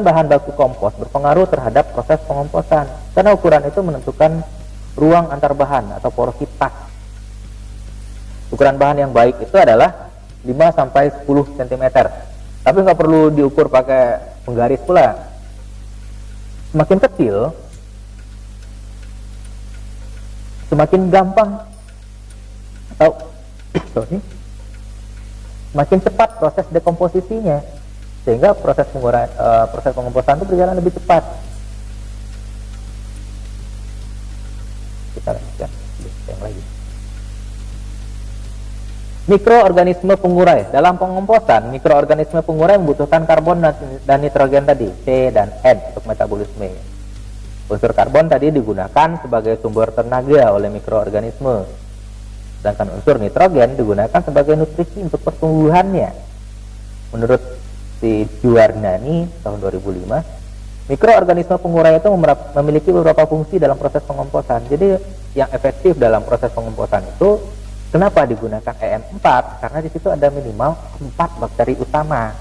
bahan baku kompos berpengaruh terhadap proses pengomposan, karena ukuran itu menentukan ruang antar bahan atau porositas. Ukuran bahan yang baik itu adalah 5-10 cm. Tapi nggak perlu diukur pakai penggaris pula. Semakin kecil, semakin gampang atau semakin cepat proses dekomposisinya, sehingga proses pengomposan itu berjalan lebih cepat. Kita lanjutkan yang lagi. Mikroorganisme pengurai. Dalam pengomposan, mikroorganisme pengurai membutuhkan karbon dan nitrogen tadi, C dan N untuk metabolisme. Unsur karbon tadi digunakan sebagai sumber tenaga oleh mikroorganisme, sedangkan unsur nitrogen digunakan sebagai nutrisi untuk pertumbuhannya. Menurut si Juwarnani tahun 2005, mikroorganisme pengurai itu memiliki beberapa fungsi dalam proses pengomposan. Jadi yang efektif dalam proses pengomposan itu, kenapa digunakan EM4? Karena di situ ada minimal 4 bakteri utama,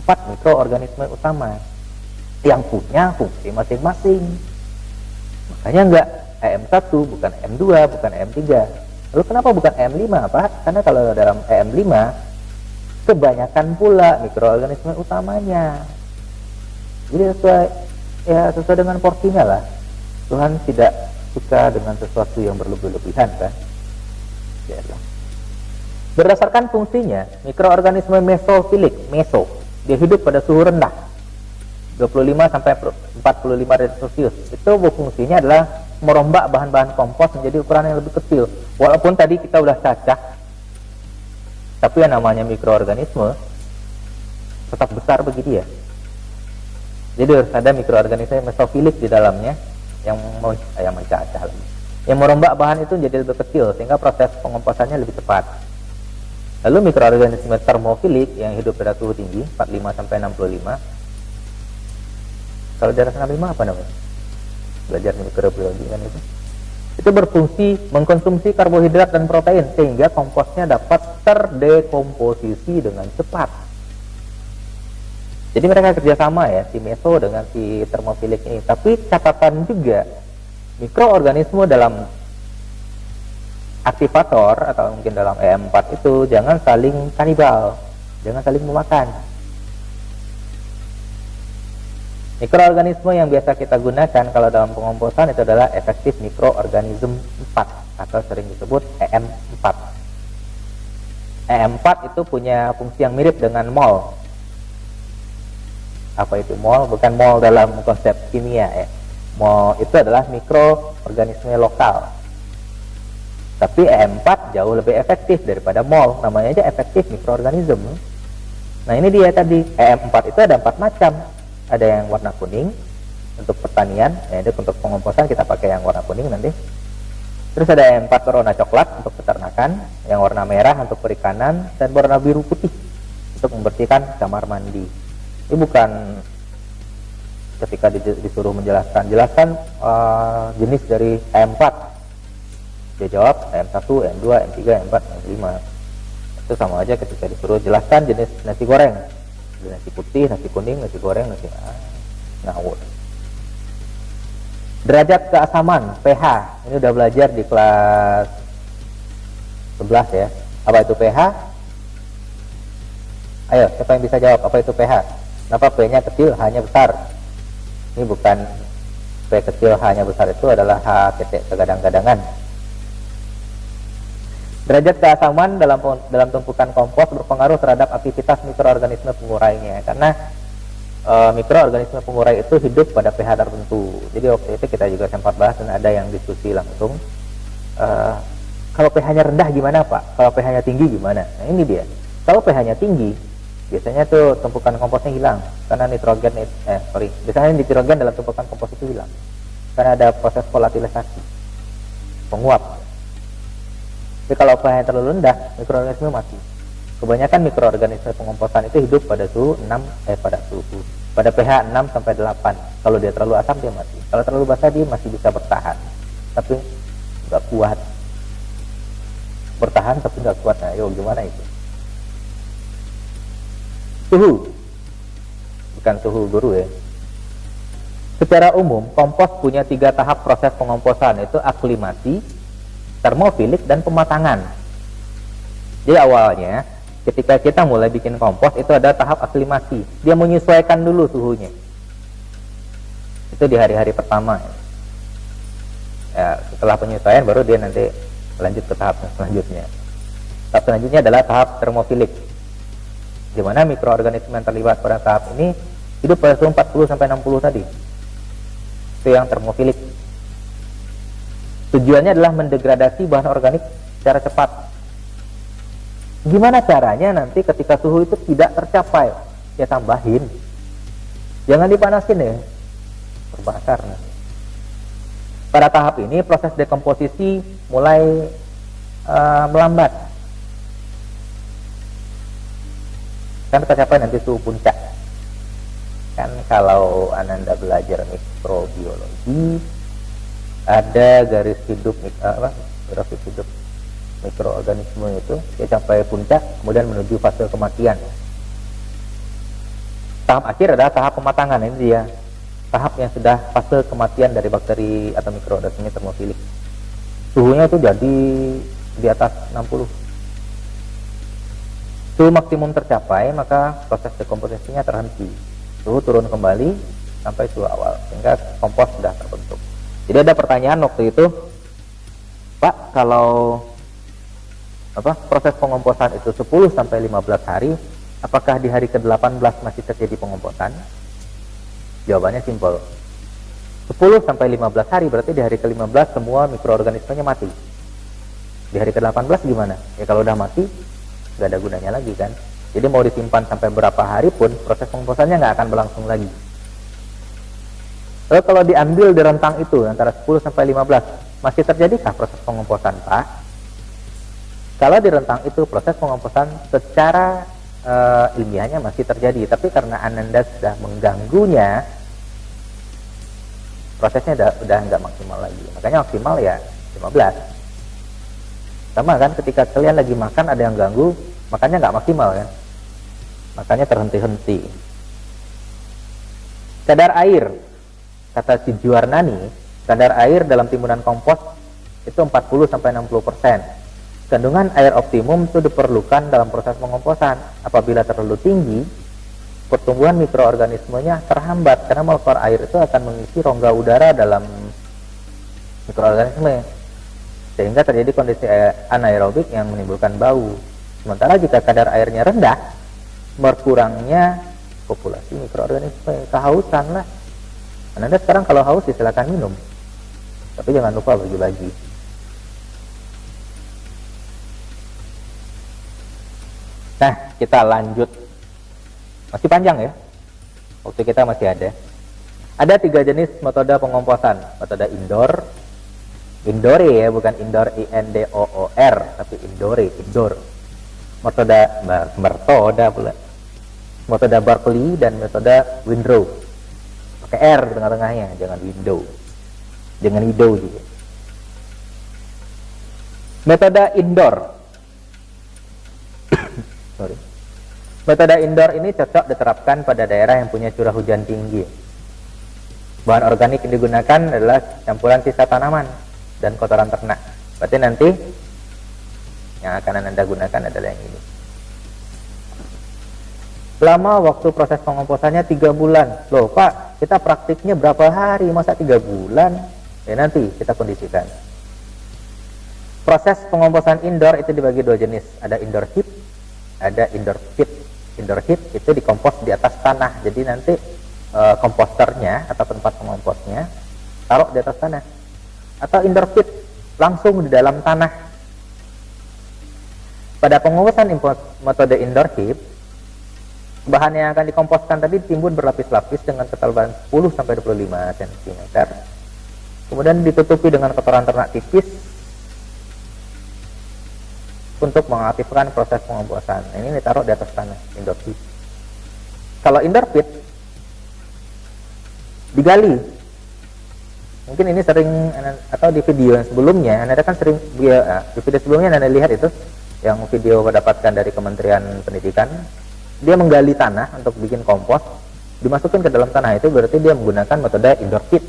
4 mikroorganisme utama yang punya fungsi masing-masing. Makanya enggak EM1, bukan EM2, bukan EM3. Lalu kenapa bukan EM5? Apa? Karena kalau dalam EM5 kebanyakan pula mikroorganisme utamanya. Jadi sesuai dengan porsinya lah. Tuhan tidak suka dengan sesuatu yang berlebih-lebihan kan. Berdasarkan fungsinya, mikroorganisme mesofilik, dia hidup pada suhu rendah 25 sampai 45 derajat Celcius. Itu fungsinya adalah merombak bahan-bahan kompos menjadi ukuran yang lebih kecil. Walaupun tadi kita udah cacah, tapi yang namanya mikroorganisme tetap besar bagi dia. Jadi harus ada mikroorganisme mesofilik di dalamnya yang mencacah lagi, yang merombak bahan itu menjadi lebih kecil sehingga proses pengomposannya lebih cepat. Lalu mikroorganisme termofilik yang hidup pada suhu tinggi 45 sampai 65. Kalau di atas 65 apa namanya? Belajar mikrobiologi kan itu. Itu berfungsi mengkonsumsi karbohidrat dan protein sehingga komposnya dapat terdekomposisi dengan cepat. Jadi mereka kerjasama ya, si meso dengan si termofilik ini. Tapi catatan juga, mikroorganisme dalam aktivator atau mungkin dalam EM4 itu jangan saling kanibal, jangan saling memakan. Mikroorganisme yang biasa kita gunakan kalau dalam pengomposan itu adalah efektif mikroorganisme 4 atau sering disebut EM4. EM4 itu punya fungsi yang mirip dengan mol. Apa itu mol? Bukan mol dalam konsep kimia ya. Mol itu adalah mikroorganisme lokal. Tapi EM4 jauh lebih efektif daripada mol. Namanya aja efektif mikroorganisme. Nah ini dia tadi, EM4 itu ada 4 macam. Ada yang warna kuning untuk pertanian, ya, untuk pengomposan kita pakai yang warna kuning nanti. Terus ada EM4 berwarna coklat untuk peternakan, yang warna merah untuk perikanan, dan warna biru putih untuk membersihkan kamar mandi. Ini bukan ketika disuruh jelaskan jenis dari EM4. Dia jawab EM1, EM2, EM3, EM4, EM5. Itu sama aja ketika disuruh jelaskan jenis nasi goreng. Ada nasi putih, nasi kuning, nasi goreng, nasi ngawur. Derajat keasaman, pH. Ini udah belajar di kelas 11 ya. Apa itu pH? Ayo, siapa yang bisa jawab apa itu pH? Kenapa P-nya kecil, H-nya besar? Ini bukan P kecil, H-nya besar, itu adalah H titik kegadang-gadangan. Derajat keasaman dalam tumpukan kompos berpengaruh terhadap aktivitas mikroorganisme pengurainya, karena mikroorganisme pengurai itu hidup pada pH tertentu. Jadi waktu itu kita juga sempat bahas dan ada yang diskusi langsung. Kalau pH-nya rendah gimana Pak? Kalau pH-nya tinggi gimana? Nah ini dia. Kalau pH-nya tinggi, biasanya tuh tumpukan komposnya hilang karena biasanya nitrogen dalam tumpukan kompos itu hilang karena ada proses volatilisasi, penguap. Tapi kalau pH terlalu rendah, mikroorganisme mati. Kebanyakan mikroorganisme pengomposan itu hidup pada suhu pada pH 6 sampai 8. Kalau dia terlalu asam dia mati. Kalau terlalu basah dia masih bisa bertahan, tapi nggak kuat. Bertahan tapi nggak kuat. Nah, gimana itu? Suhu, bukan suhu guru ya. Secara umum, kompos punya 3 tahap proses pengomposan, yaitu aklimasi, termofilik, dan pematangan. Jadi awalnya, ketika kita mulai bikin kompos, itu ada tahap aklimasi. Dia menyesuaikan dulu suhunya. Itu di hari-hari pertama. Ya, setelah penyesuaian, baru dia nanti lanjut ke tahap selanjutnya. Tahap selanjutnya adalah tahap termofilik, di mana mikroorganisme yang terlibat pada tahap ini hidup pada suhu 40 sampai 60 tadi. Itu yang termofilik. Tujuannya adalah mendegradasi bahan organik secara cepat. Gimana caranya nanti ketika suhu itu tidak tercapai? Ya tambahin. Jangan dipanasin ya. Terbakar nanti. Pada tahap ini proses dekomposisi mulai melambat. Kan tercapai nanti suhu puncak. Kan kalau Ananda belajar mikrobiologi, ada garis hidup mikroorganisme itu dia sampai puncak, kemudian menuju fase kematian. Tahap akhir adalah tahap pematangan. Ini dia tahap yang sudah fase kematian dari bakteri atau mikroorganisme termofilik. Suhunya itu jadi di atas 60. suhu maksimum tercapai, maka proses dekomposisinya terhenti. Suhu turun kembali sampai suhu awal, sehingga kompos sudah terbentuk. Jadi ada pertanyaan waktu itu, Pak, kalau proses pengomposan itu 10 sampai 15 hari, apakah di hari ke-18 masih terjadi pengomposan? Jawabannya simpel. 10 sampai 15 hari berarti di hari ke-15 semua mikroorganismenya mati. Di hari ke-18 gimana? Ya kalau udah mati, nggak ada gunanya lagi kan. Jadi mau disimpan sampai berapa hari pun proses pengomposannya nggak akan berlangsung lagi. Lalu kalau diambil di rentang itu antara 10 sampai 15, masih terjadikah proses pengomposan, Pak? Kalau di rentang itu proses pengomposan secara ilmiahnya masih terjadi, tapi karena Ananda sudah mengganggunya, prosesnya udah nggak maksimal lagi. Makanya maksimal ya 15. Sama kan, ketika kalian lagi makan ada yang ganggu, makannya nggak maksimal kan, makanya terhenti-henti. Kadar air, kata si Juwarnani, kadar air dalam timbunan kompos itu 40 sampai 60%. Kandungan air optimum itu diperlukan dalam proses pengomposan. Apabila terlalu tinggi, pertumbuhan mikroorganismenya terhambat karena molekul air itu akan mengisi rongga udara dalam mikroorganisme, sehingga terjadi kondisi anaerobik yang menimbulkan bau. Sementara jika kadar airnya rendah, berkurangnya populasi mikroorganisme, kehausan lah. Anda sekarang kalau haus silakan minum, tapi jangan lupa bagi-bagi. Nah, kita lanjut. Masih panjang ya, waktu kita masih ada. Ada 3 jenis metode pengomposan. Metode indoor, indore ya, bukan indoor INDOOR, tapi indoor. Metode pula. Metode Berkeley dan metode windrow. Pakai R di tengah-tengahnya, jangan window. Jangan widow juga. Metode indoor. Sorry. Metode indoor ini cocok diterapkan pada daerah yang punya curah hujan tinggi. Bahan organik yang digunakan adalah campuran sisa tanaman dan kotoran ternak. Berarti nanti yang akan Anda gunakan adalah yang ini. Lama waktu proses pengomposannya 3 bulan. Loh Pak, kita praktiknya berapa hari, masa 3 bulan? Ya nanti kita kondisikan. Proses pengomposan indoor itu dibagi 2 jenis. Ada indoor heap, ada indoor pit. Indoor heap itu dikompos di atas tanah. Jadi nanti komposternya atau tempat pengomposnya taruh di atas tanah. Atau indoor pit, langsung di dalam tanah. Pada pengomposan metode indoor heap, bahan yang akan dikomposkan tadi ditimbun berlapis-lapis dengan ketebalan 10 sampai 25 cm. Kemudian ditutupi dengan kotoran ternak tipis untuk mengaktifkan proses pengomposan. Ini ditaruh di atas tanah, indoor heap. Kalau indoor pit digali. Mungkin ini sering, atau di video yang sebelumnya Anda kan sering, di video sebelumnya Anda lihat itu yang video dapatkan dari Kementerian Pendidikan. Dia menggali tanah untuk bikin kompos, dimasukkan ke dalam tanah itu, berarti dia menggunakan metode indoor pit.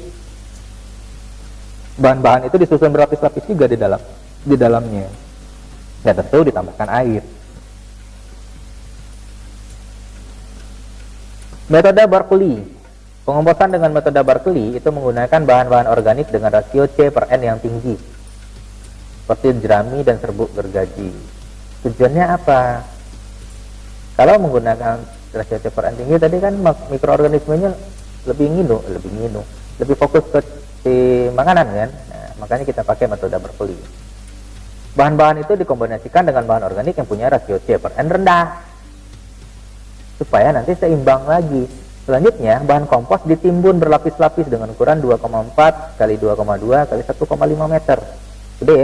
Bahan-bahan itu disusun berlapis-lapis juga di dalamnya. Ya tentu ditambahkan air. Metode Berkeley. Pengomposan dengan metode Berkeley itu menggunakan bahan-bahan organik dengan rasio C/N yang tinggi, seperti jerami dan serbuk gergaji. Tujuannya apa? Kalau menggunakan rasio C/N tinggi tadi kan mikroorganismenya lebih fokus ke si makanan kan. Nah, makanya kita pakai metode Berkeley. Bahan-bahan itu dikombinasikan dengan bahan organik yang punya rasio C/N rendah, supaya nanti seimbang lagi. Selanjutnya, bahan kompos ditimbun berlapis-lapis dengan ukuran 2,4 kali 2,2 kali 1,5 meter. Gede.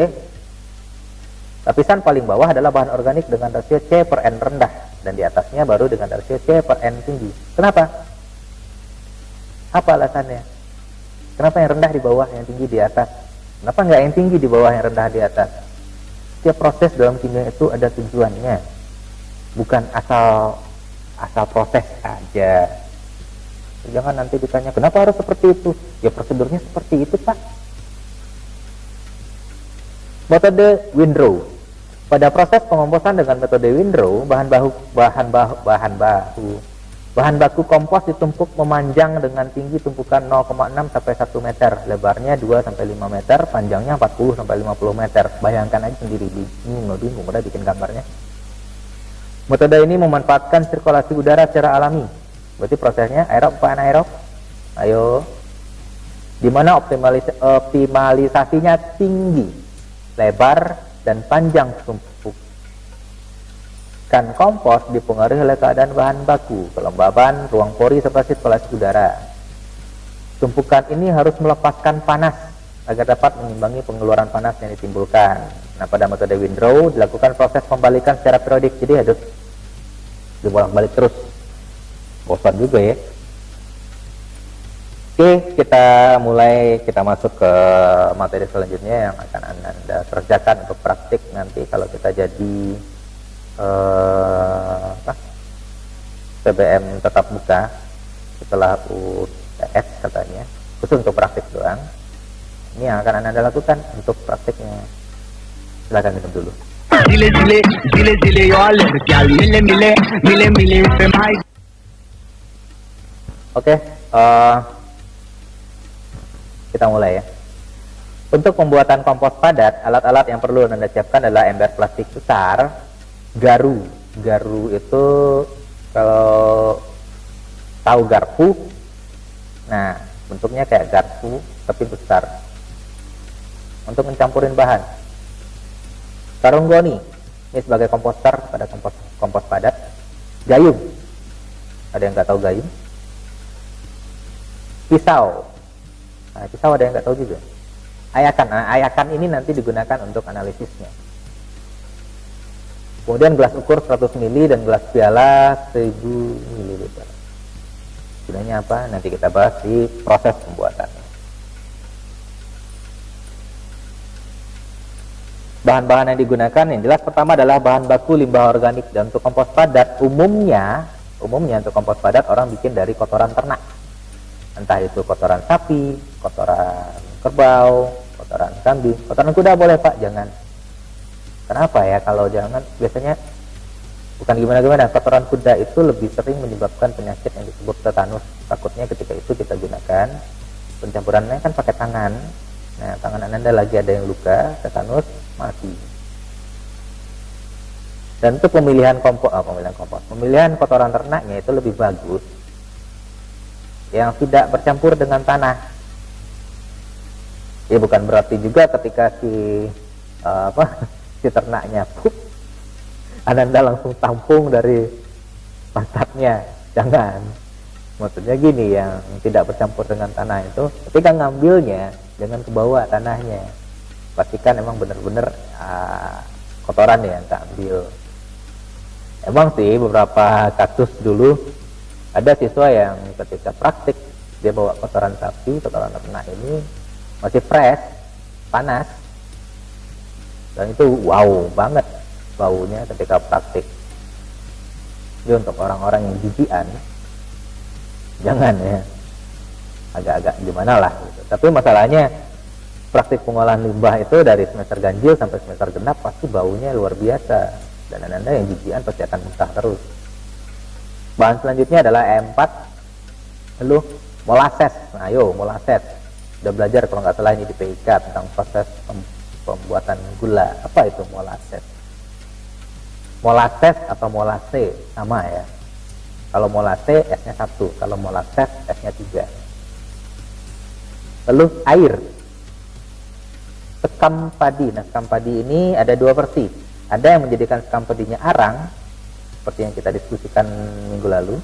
Lapisan paling bawah adalah bahan organik dengan rasio C/N rendah, dan di atasnya baru dengan rasio C/N tinggi. Kenapa? Apa alasannya? Kenapa yang rendah di bawah, yang tinggi di atas? Kenapa nggak yang tinggi di bawah, yang rendah di atas? Setiap proses dalam kimia itu ada tujuannya, bukan asal proses aja. Jangan nanti ditanya kenapa harus seperti itu. Ya prosedurnya seperti itu Pak. Metode windrow. Pada proses pengomposan dengan metode windrow, bahan baku kompos ditumpuk memanjang dengan tinggi tumpukan 0,6 sampai 1 meter, lebarnya 2 sampai 5 meter, panjangnya 40 sampai 50 meter. Bayangkan aja sendiri, bingung udah bikin gambarnya. Metode ini memanfaatkan sirkulasi udara secara alami. Berarti prosesnya aerob apa anaerob? Ayo. Di mana optimalisasinya tinggi, lebar dan panjang tumpukan kompos dipengaruhi oleh keadaan bahan baku, kelembaban, ruang pori, serta sirkulasi udara. Tumpukan ini harus melepaskan panas agar dapat mengimbangi pengeluaran panas yang ditimbulkan. Nah, pada metode windrow dilakukan proses pembalikan secara periodik, jadi harus dibolak-balik terus. Bosan juga ya. Oke, kita masuk ke materi selanjutnya yang akan Anda kerjakan untuk praktik nanti kalau kita jadi PBM tetap muka setelah UTS katanya, khusus untuk praktik doang. Ini yang akan Anda lakukan untuk praktiknya. Silakan minum dulu. Oke, kita mulai ya. Untuk pembuatan kompos padat, alat-alat yang perlu Anda siapkan adalah ember plastik besar, garu. Garu itu kalau tahu garpu, nah bentuknya kayak garpu tapi besar. Untuk mencampurin bahan, sarung goni, ini sebagai komposter pada kompos padat. Gayung, ada yang nggak tahu gayung? Pisau. Nah, pisau ada yang nggak tahu juga. Ayakan. Nah, ayakan ini nanti digunakan untuk analisisnya. Kemudian gelas ukur 100 ml dan gelas piala 1000 ml. Gunanya apa? Nanti kita bahas di proses pembuatannya. Bahan-bahan yang digunakan yang jelas pertama adalah bahan baku limbah organik. Dan untuk kompos padat umumnya untuk kompos padat orang bikin dari kotoran ternak. Entah itu kotoran sapi, kotoran kerbau, kotoran kambing, kotoran kuda boleh Pak, jangan. Kenapa ya kalau jangan? Biasanya bukan gimana-gimana, kotoran kuda itu lebih sering menyebabkan penyakit yang disebut tetanus. Takutnya ketika itu kita gunakan pencampurannya kan pakai tangan. Nah, tangan Anda lagi ada yang luka, tetanus, mati. Dan untuk pemilihan kotoran ternaknya itu lebih bagus yang tidak bercampur dengan tanah. Ya bukan berarti juga ketika si ternaknya pup, Anda langsung tampung dari pantatnya. Jangan. Maksudnya gini, yang tidak bercampur dengan tanah itu ketika ngambilnya jangan ke bawah tanahnya. Pastikan emang benar-benar kotoran yang ambil. Emang sih beberapa kasus dulu ada siswa yang ketika praktik dia bawa kotoran sapi, kotoran ternak ini masih fresh, panas, dan itu wow banget baunya ketika praktik. Jadi untuk orang-orang yang jijian jangan ya, agak-agak gimana lah gitu. Tapi masalahnya praktik pengolahan limbah itu dari semester ganjil sampai semester genap pasti baunya luar biasa, dan Anda yang jijian pasti akan muntah terus. Bahan selanjutnya adalah E4, lalu molasses. Nah, ayo molasses. Udah belajar kalau nggak salah ini di PIK tentang proses pembuatan gula. Apa itu molasses? Molasses atau molase sama ya. Kalau molase S-nya 1, kalau molasses S-nya 3. Lalu air. Sekam padi. Nah, sekam padi ini ada dua versi. Ada yang menjadikan sekam padinya arang, seperti yang kita diskusikan minggu lalu.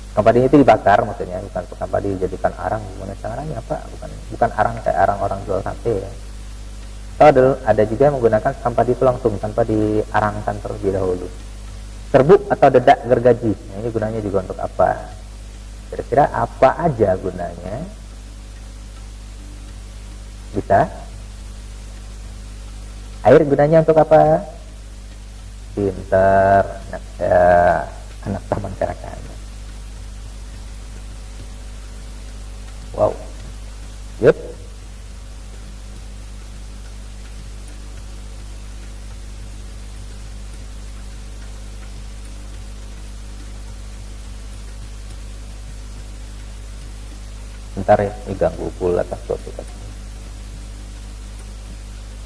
Sekam padi itu dibakar, maksudnya bukan sekam padi dijadikan arang. Gimana caranya Pak? Bukan arang kayak arang orang jual sate ya. Atau ada juga yang menggunakan sekam padi itu langsung tanpa diarangkan terlebih dahulu. Serbuk atau dedak gergaji. Nah, ini gunanya juga untuk apa? Kira-kira apa aja gunanya? Bisa? Air gunanya untuk apa? Pinter, anak taman kanak-kanak. Wow, yup. Ntar ya, diganggu pula atas suatu kan.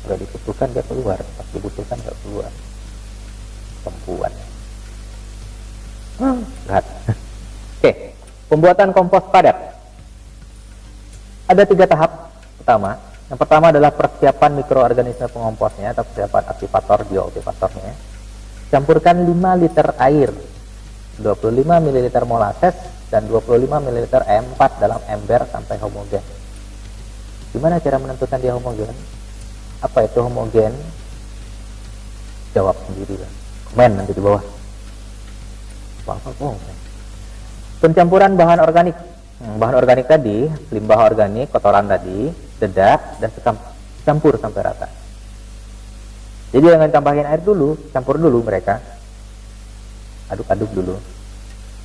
Udah dibutuhkan dia keluar, pas dibutuhkan nggak keluar. Perempuan. Lihat. Oke, pembuatan kompos padat. Ada 3 tahap utama. Yang pertama adalah persiapan mikroorganisme pengomposnya atau persiapan aktivator bioaktivatornya. Campurkan 5 liter air, 25 ml molasses dan 25 ml E4 dalam ember sampai homogen. Gimana cara menentukan dia homogen? Apa itu homogen? Jawab sendiri lah. Komen nanti di bawah. Pencampuran bahan organik. Bahan organik tadi, limbah organik, kotoran tadi, dedak dan campur sampai rata. Jadi jangan tambahin air dulu, campur dulu mereka. Aduk-aduk dulu.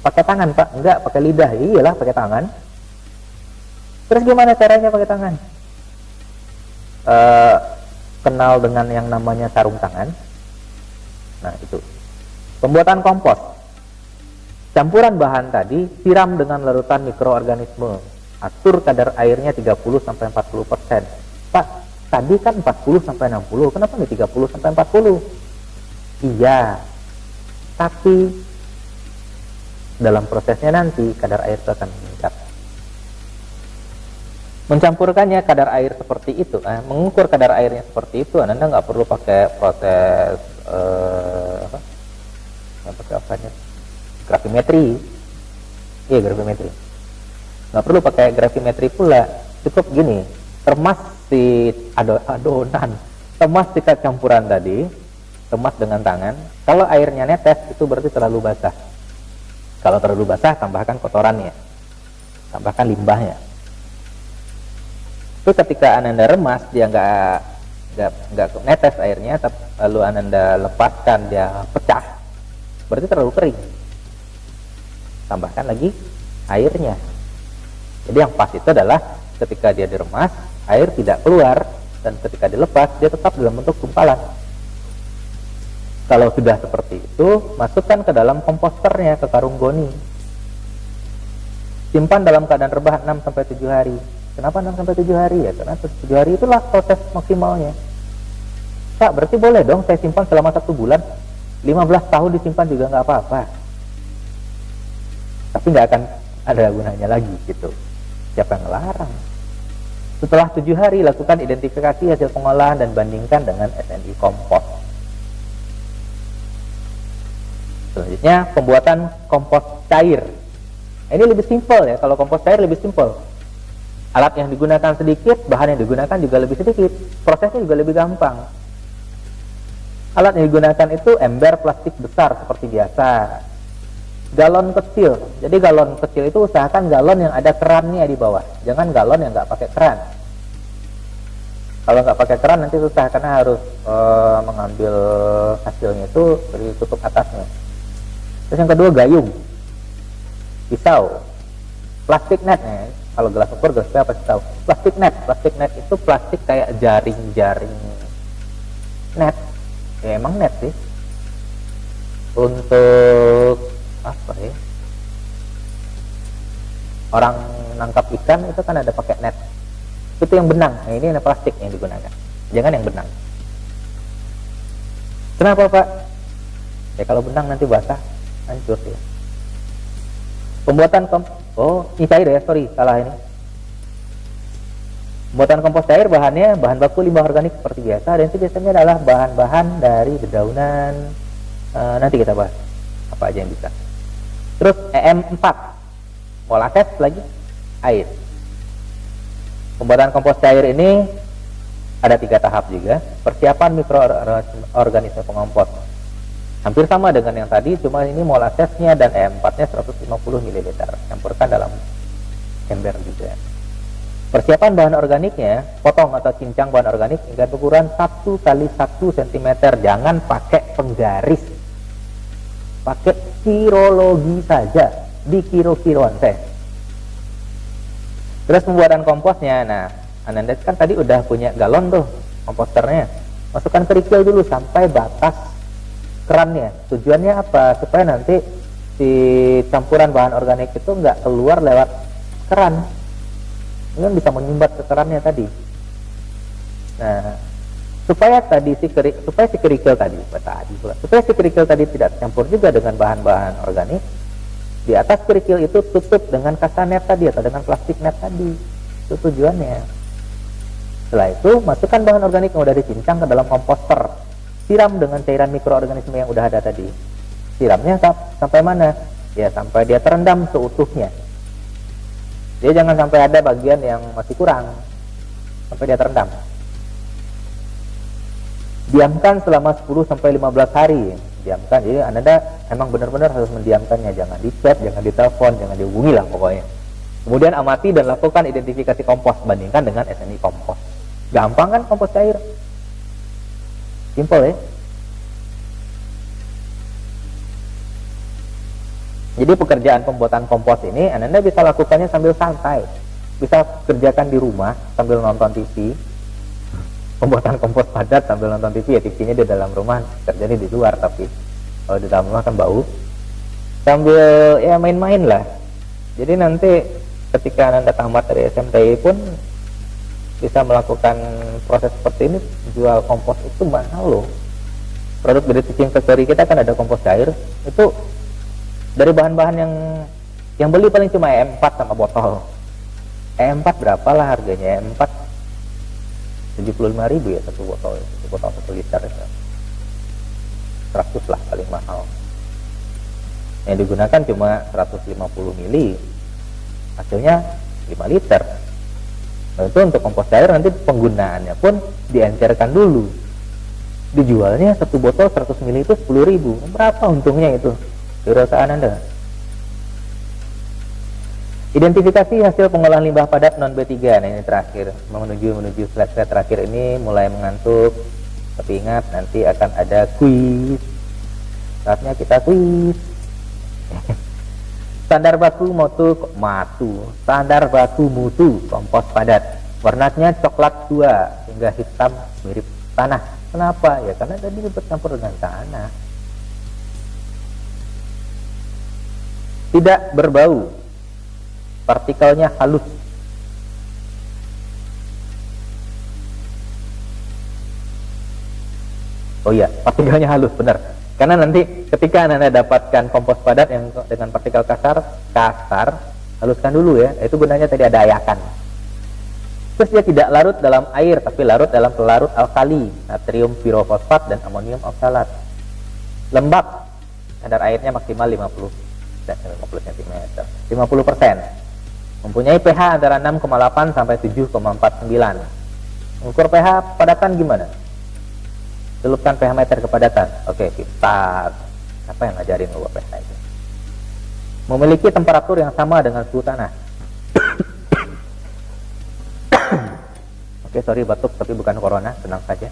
Pakai tangan, Pak? Enggak, pakai lidah. Iyalah, pakai tangan. Terus gimana caranya pakai tangan? Kenal dengan yang namanya sarung tangan. Nah, itu. Pembuatan kompos. Campuran bahan tadi siram dengan larutan mikroorganisme. Atur kadar airnya 30-40%. Pak, tadi kan 40-60. Kenapa nih 30-40? Iya. Tapi dalam prosesnya nanti kadar air itu akan meningkat. Mencampurkannya kadar air seperti itu, mengukur kadar airnya seperti itu, Anda nggak perlu pakai proses gravimetri. Iya, gravimetri. Nggak perlu pakai gravimetri pula, cukup gini, kemas si adonan, kemas si campuran tadi, kemas dengan tangan. Kalau airnya netes itu berarti terlalu basah. Kalau terlalu basah, tambahkan kotorannya, tambahkan limbahnya. Itu ketika Anda remas, dia nggak netes airnya, lalu Anda lepaskan dia pecah, berarti terlalu kering. Tambahkan lagi airnya. Jadi yang pas itu adalah ketika dia diremas, air tidak keluar, dan ketika dilepas dia tetap dalam bentuk gumpalan. Kalau sudah seperti itu, masukkan ke dalam komposternya, ke karung goni. Simpan dalam keadaan rebah 6-7 hari. Kenapa 6-7 hari ya? Karena 7 hari itulah proses maksimalnya. Pak, berarti boleh dong saya simpan selama 1 bulan, 15 tahun disimpan juga nggak apa-apa. Tapi nggak akan ada gunanya lagi gitu. Siapa yang ngelarang? Setelah 7 hari, lakukan identifikasi hasil pengolahan dan bandingkan dengan SNI kompos. Selanjutnya, pembuatan kompos cair. Ini lebih simpel ya, kalau kompos cair lebih simpel. Alat yang digunakan sedikit, bahan yang digunakan juga lebih sedikit. Prosesnya juga lebih gampang. Alat yang digunakan itu ember plastik besar seperti biasa. Galon kecil. Jadi galon kecil itu usahakan galon yang ada kerannya di bawah. Jangan galon yang nggak pakai keran. Kalau nggak pakai keran nanti susah karena harus mengambil hasilnya itu dari tutup atasnya. Terus yang kedua gayung, pisau, plastik net. Kalau gelas ukur, gelas apa sih tahu? Plastik net itu plastik kayak jaring-jaring net. Ya emang net sih. Untuk apa ya? Orang nangkap ikan itu kan ada pakai net. Itu yang benang. Nah, ini yang plastik yang digunakan. Jangan yang benang. Kenapa, Pak? Ya kalau benang nanti basah, hancur ya. Pembuatan ini cair ya, sorry, salah ini. Pembuatan kompos cair bahannya bahan baku limbah organik seperti biasa, dan itu biasanya adalah bahan-bahan dari dedaunan. Nanti kita bahas apa aja yang bisa. Terus EM4, molasses lagi, air. Pembuatan kompos cair ini ada 3 tahap juga. Persiapan mikroorganisme pengompos. Hampir sama dengan yang tadi, cuma ini molassesnya dan E4-nya 150 ml. Campurkan dalam ember juga. Persiapan bahan organiknya, potong atau cincang bahan organik hingga ukuran 1 x 1 cm. Jangan pakai penggaris. Pakai kirologi saja, di kiro-kiroan teh. Terus pembuatan komposnya. Nah, Anda kan tadi udah punya galon tuh komposternya. Masukkan kerikil dulu sampai batas kerannya. Tujuannya apa? Supaya nanti si campuran bahan organik itu nggak keluar lewat keran. Kemudian bisa menyumbat ke kerannya tadi. Nah, supaya si kerikil tadi tidak campur juga dengan bahan-bahan organik, di atas kerikil itu tutup dengan kasa net tadi atau dengan plastik net tadi. Itu tujuannya. Setelah itu masukkan bahan organik yang sudah dicincang ke dalam komposter, siram dengan cairan mikroorganisme yang udah ada tadi. Siramnya sampai mana? Ya sampai dia terendam seutuhnya. Dia jangan sampai ada bagian yang masih kurang, sampai dia terendam. Diamkan selama 10-15 hari. Diamkan, jadi Anda emang benar-benar harus mendiamkannya. Jangan di chat, jangan ditelepon, jangan dihubungi lah pokoknya. Kemudian amati dan lakukan identifikasi kompos, bandingkan dengan SNI kompos. Gampang kan kompos cair? Simple ya. Jadi pekerjaan pembuatan kompos ini Anda bisa lakukannya sambil santai. Bisa kerjakan di rumah sambil nonton TV. Pembuatan kompos padat sambil nonton TV, ya TV-nya di dalam rumah, kerjanya di luar, tapi kalau di dalam rumah kan bau. Sambil ya main-main lah. Jadi nanti ketika Anda tamat dari SMTI pun bisa melakukan proses seperti ini. Jual kompos itu mahal loh. Produk dari Cicing Factory kita kan ada kompos cair. Itu dari bahan-bahan yang beli paling cuma E4 sama botol. E4 berapa lah harganya? E4 75.000 ya satu botol 1 liter ya. 100 lah paling mahal. Yang digunakan cuma 150 mili, hasilnya 5 liter. Nah, itu untuk kompos cair. Nanti penggunaannya pun diencerkan dulu. Dijualnya satu botol 100 mili itu 10.000. Berapa untungnya itu di perusahaan Anda? Identifikasi hasil pengolahan limbah padat non B3. Nah ini terakhir, menuju slide terakhir ini mulai mengantuk. Tapi ingat nanti akan ada kuis. Saatnya kita kuis. Standar baku Standar baku mutu kompos padat. Warnanya coklat tua hingga hitam mirip tanah. Kenapa? Ya karena tadi bercampur dengan tanah. Tidak berbau. Partikelnya halus. Oh iya, partikelnya halus, benar. Karena nanti ketika Anda dapatkan kompos padat yang dengan partikel kasar, haluskan dulu ya. Itu gunanya tadi ada ayakan. Terus dia tidak larut dalam air, tapi larut dalam pelarut alkali, natrium pirofosfat dan amonium oksalat. Lembab, kadar airnya maksimal 50 cm, 50%. Mempunyai pH antara 6,8 sampai 7,49. Mengukur pH padatan gimana? Celupkan pH meter kepadatan. Oke, pintar. Siapa yang ngajarin lo pH itu? Memiliki temperatur yang sama dengan suhu tanah. Oke, sorry batuk tapi bukan corona, tenang saja.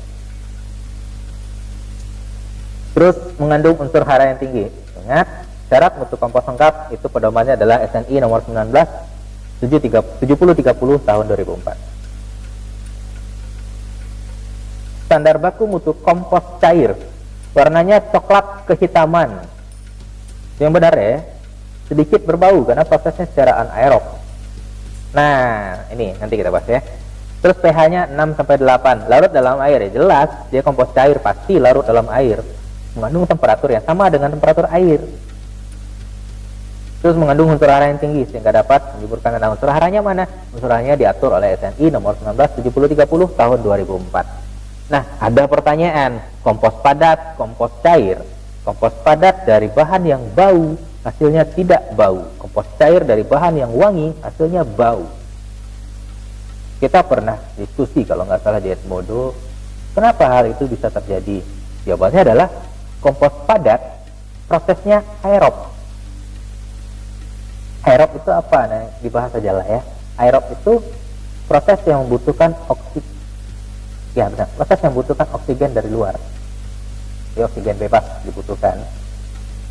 Terus mengandung unsur hara yang tinggi. Ingat, syarat mutu kompos lengkap itu pedomannya adalah SNI nomor 19 7030 tahun 2004. Standar baku mutu kompos cair, warnanya coklat kehitaman. Yang benar ya, sedikit berbau karena prosesnya secara anaerob. Nah, ini nanti kita bahas ya. Terus pH-nya 6 sampai 8, larut dalam air ya, jelas dia kompos cair pasti larut dalam air. Mengandung temperatur yang sama dengan temperatur air. Terus mengandung unsur hara yang tinggi sehingga dapat menyuburkan tentang unsur haranya mana? Unsur haranya diatur oleh SNI nomor 19 7030 tahun 2004. Nah, ada pertanyaan, kompos padat, kompos cair. Kompos padat dari bahan yang bau, hasilnya tidak bau. Kompos cair dari bahan yang wangi, hasilnya bau. Kita pernah diskusi kalau nggak salah di Edmodo, kenapa hal itu bisa terjadi? Jawabannya adalah kompos padat prosesnya aerob. Aerob itu apa? Nah, dibahas aja lah ya. Aerob itu proses yang membutuhkan proses yang membutuhkan oksigen dari luar. Jadi oksigen bebas dibutuhkan.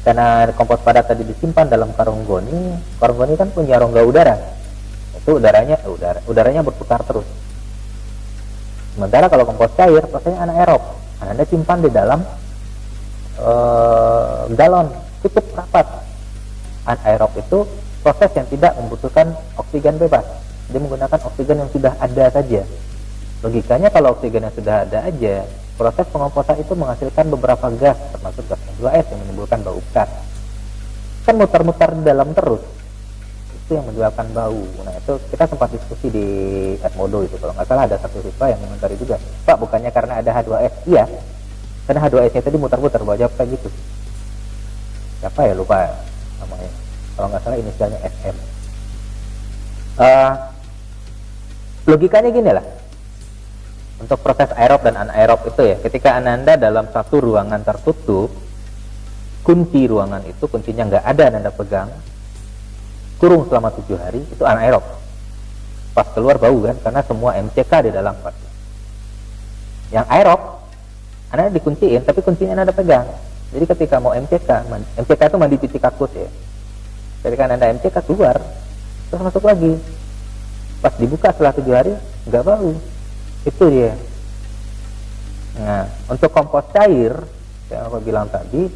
Karena kompos padat tadi disimpan dalam karung goni kan punya rongga udara. Itu udaranya berputar terus. Sementara kalau kompos cair prosesnya anaerob. Anda simpan di dalam galon, tutup rapat. Anaerob itu proses yang tidak membutuhkan oksigen bebas. dia menggunakan oksigen yang sudah ada saja. Logikanya kalau oksigen yang sudah ada aja, proses pengomposan itu menghasilkan beberapa gas, termasuk gas H2S yang menimbulkan bau pekat. Kan mutar-mutar di dalam terus, itu yang menyebabkan bau. Nah itu kita sempat diskusi di Edmodo itu, kalau nggak salah ada satu siswa yang mengomentari juga, Pak bukannya karena ada H2S? Iya, karena H2S nya tadi mutar-mutar, bawa jawab kayak gitu. Siapa ya, lupa namanya, kalau nggak salah inisialnya SM. Logikanya gini lah, untuk proses aerob dan anaerob itu ya, ketika Ananda dalam satu ruangan tertutup, kunci ruangan itu, kuncinya nggak ada, Ananda pegang, kurung selama 7 hari, itu anaerob. Pas keluar bau kan, karena semua MCK di dalam pasti. Yang aerob, Ananda dikunciin, tapi kuncinya Ananda pegang. Jadi ketika mau MCK itu mandi cuci kakus ya. Ketika Ananda MCK keluar, terus masuk lagi. Pas dibuka setelah 7 hari, nggak bau. Itu dia. Nah, untuk kompos cair yang aku bilang tadi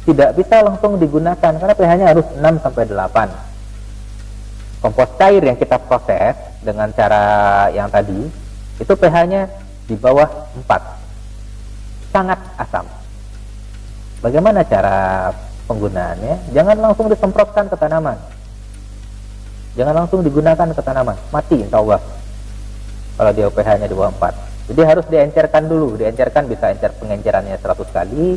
tidak bisa langsung digunakan karena pH-nya harus 6 sampai 8. Kompos cair yang kita proses dengan cara yang tadi itu pH-nya di bawah 4. Sangat asam. Bagaimana cara penggunaannya? Jangan langsung disemprotkan ke tanaman. Jangan langsung digunakan ke tanaman. Mati insya Allah kalau dia pH-nya di bawah 4. Jadi harus diencerkan dulu. Diencerkan bisa encer pengencerannya 100 kali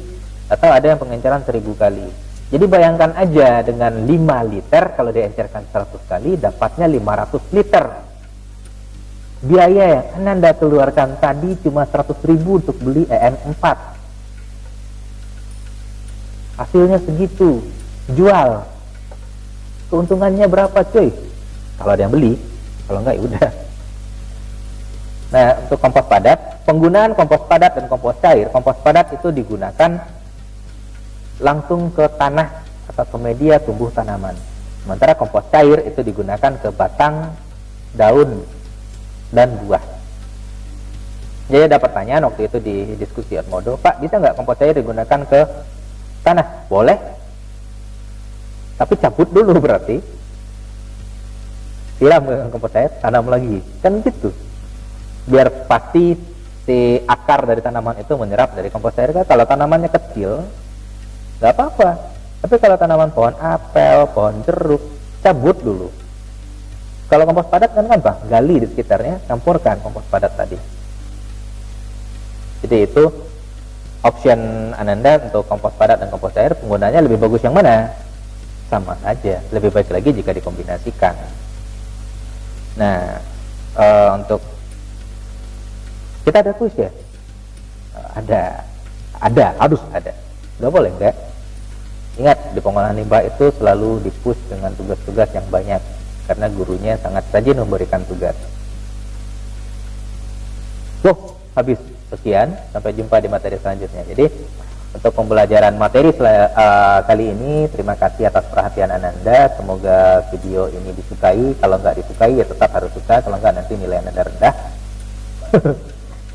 atau ada yang pengenceran 1000 kali. Jadi bayangkan aja dengan 5 liter kalau diencerkan 100 kali dapatnya 500 liter. Biaya yang Anda keluarkan tadi cuma 100.000 untuk beli EM4. Hasilnya segitu. Jual. Keuntungannya berapa cuy? Kalau ada yang beli, kalau enggak ya udah. Nah, untuk kompos padat, penggunaan kompos padat dan kompos cair. Kompos padat itu digunakan langsung ke tanah atau ke media tumbuh tanaman. Sementara kompos cair itu digunakan ke batang, daun, dan buah. Jadi ada pertanyaan waktu itu di diskusi Edmodo, Pak bisa nggak kompos cair digunakan ke tanah? Boleh, tapi cabut dulu berarti. Siram dengan kompos cair, tanam lagi, kan gitu. Biar pasti si akar dari tanaman itu menyerap dari kompos cair. Kan kalau tanamannya kecil nggak apa-apa, tapi kalau tanaman pohon apel, pohon jeruk, cabut dulu. Kalau kompos padat kan apa? Gali di sekitarnya, campurkan kompos padat tadi. Jadi itu option Ananda untuk kompos padat dan kompos cair. Penggunanya lebih bagus yang mana? Sama aja, lebih baik lagi jika dikombinasikan. Nah, untuk kita ada push ya? Harus ada. Nggak boleh enggak? Ingat, di pengolahan limbah itu selalu dipush dengan tugas-tugas yang banyak karena gurunya sangat rajin memberikan tugas. Habis. Sekian, sampai jumpa di materi selanjutnya. Jadi untuk pembelajaran materi kali ini, terima kasih atas perhatian Ananda. Semoga video ini disukai. Kalau nggak disukai ya tetap harus suka, kalau nggak nanti nilai Ananda rendah.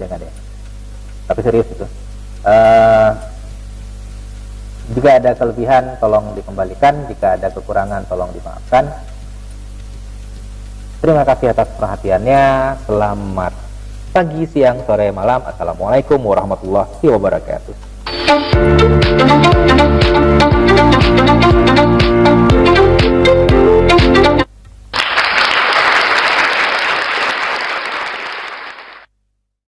Jangan ya, tapi serius itu. Jika ada kelebihan tolong dikembalikan, jika ada kekurangan tolong dimaafkan. Terima kasih atas perhatiannya. Selamat pagi, siang, sore, malam. Assalamualaikum warahmatullahi wabarakatuh.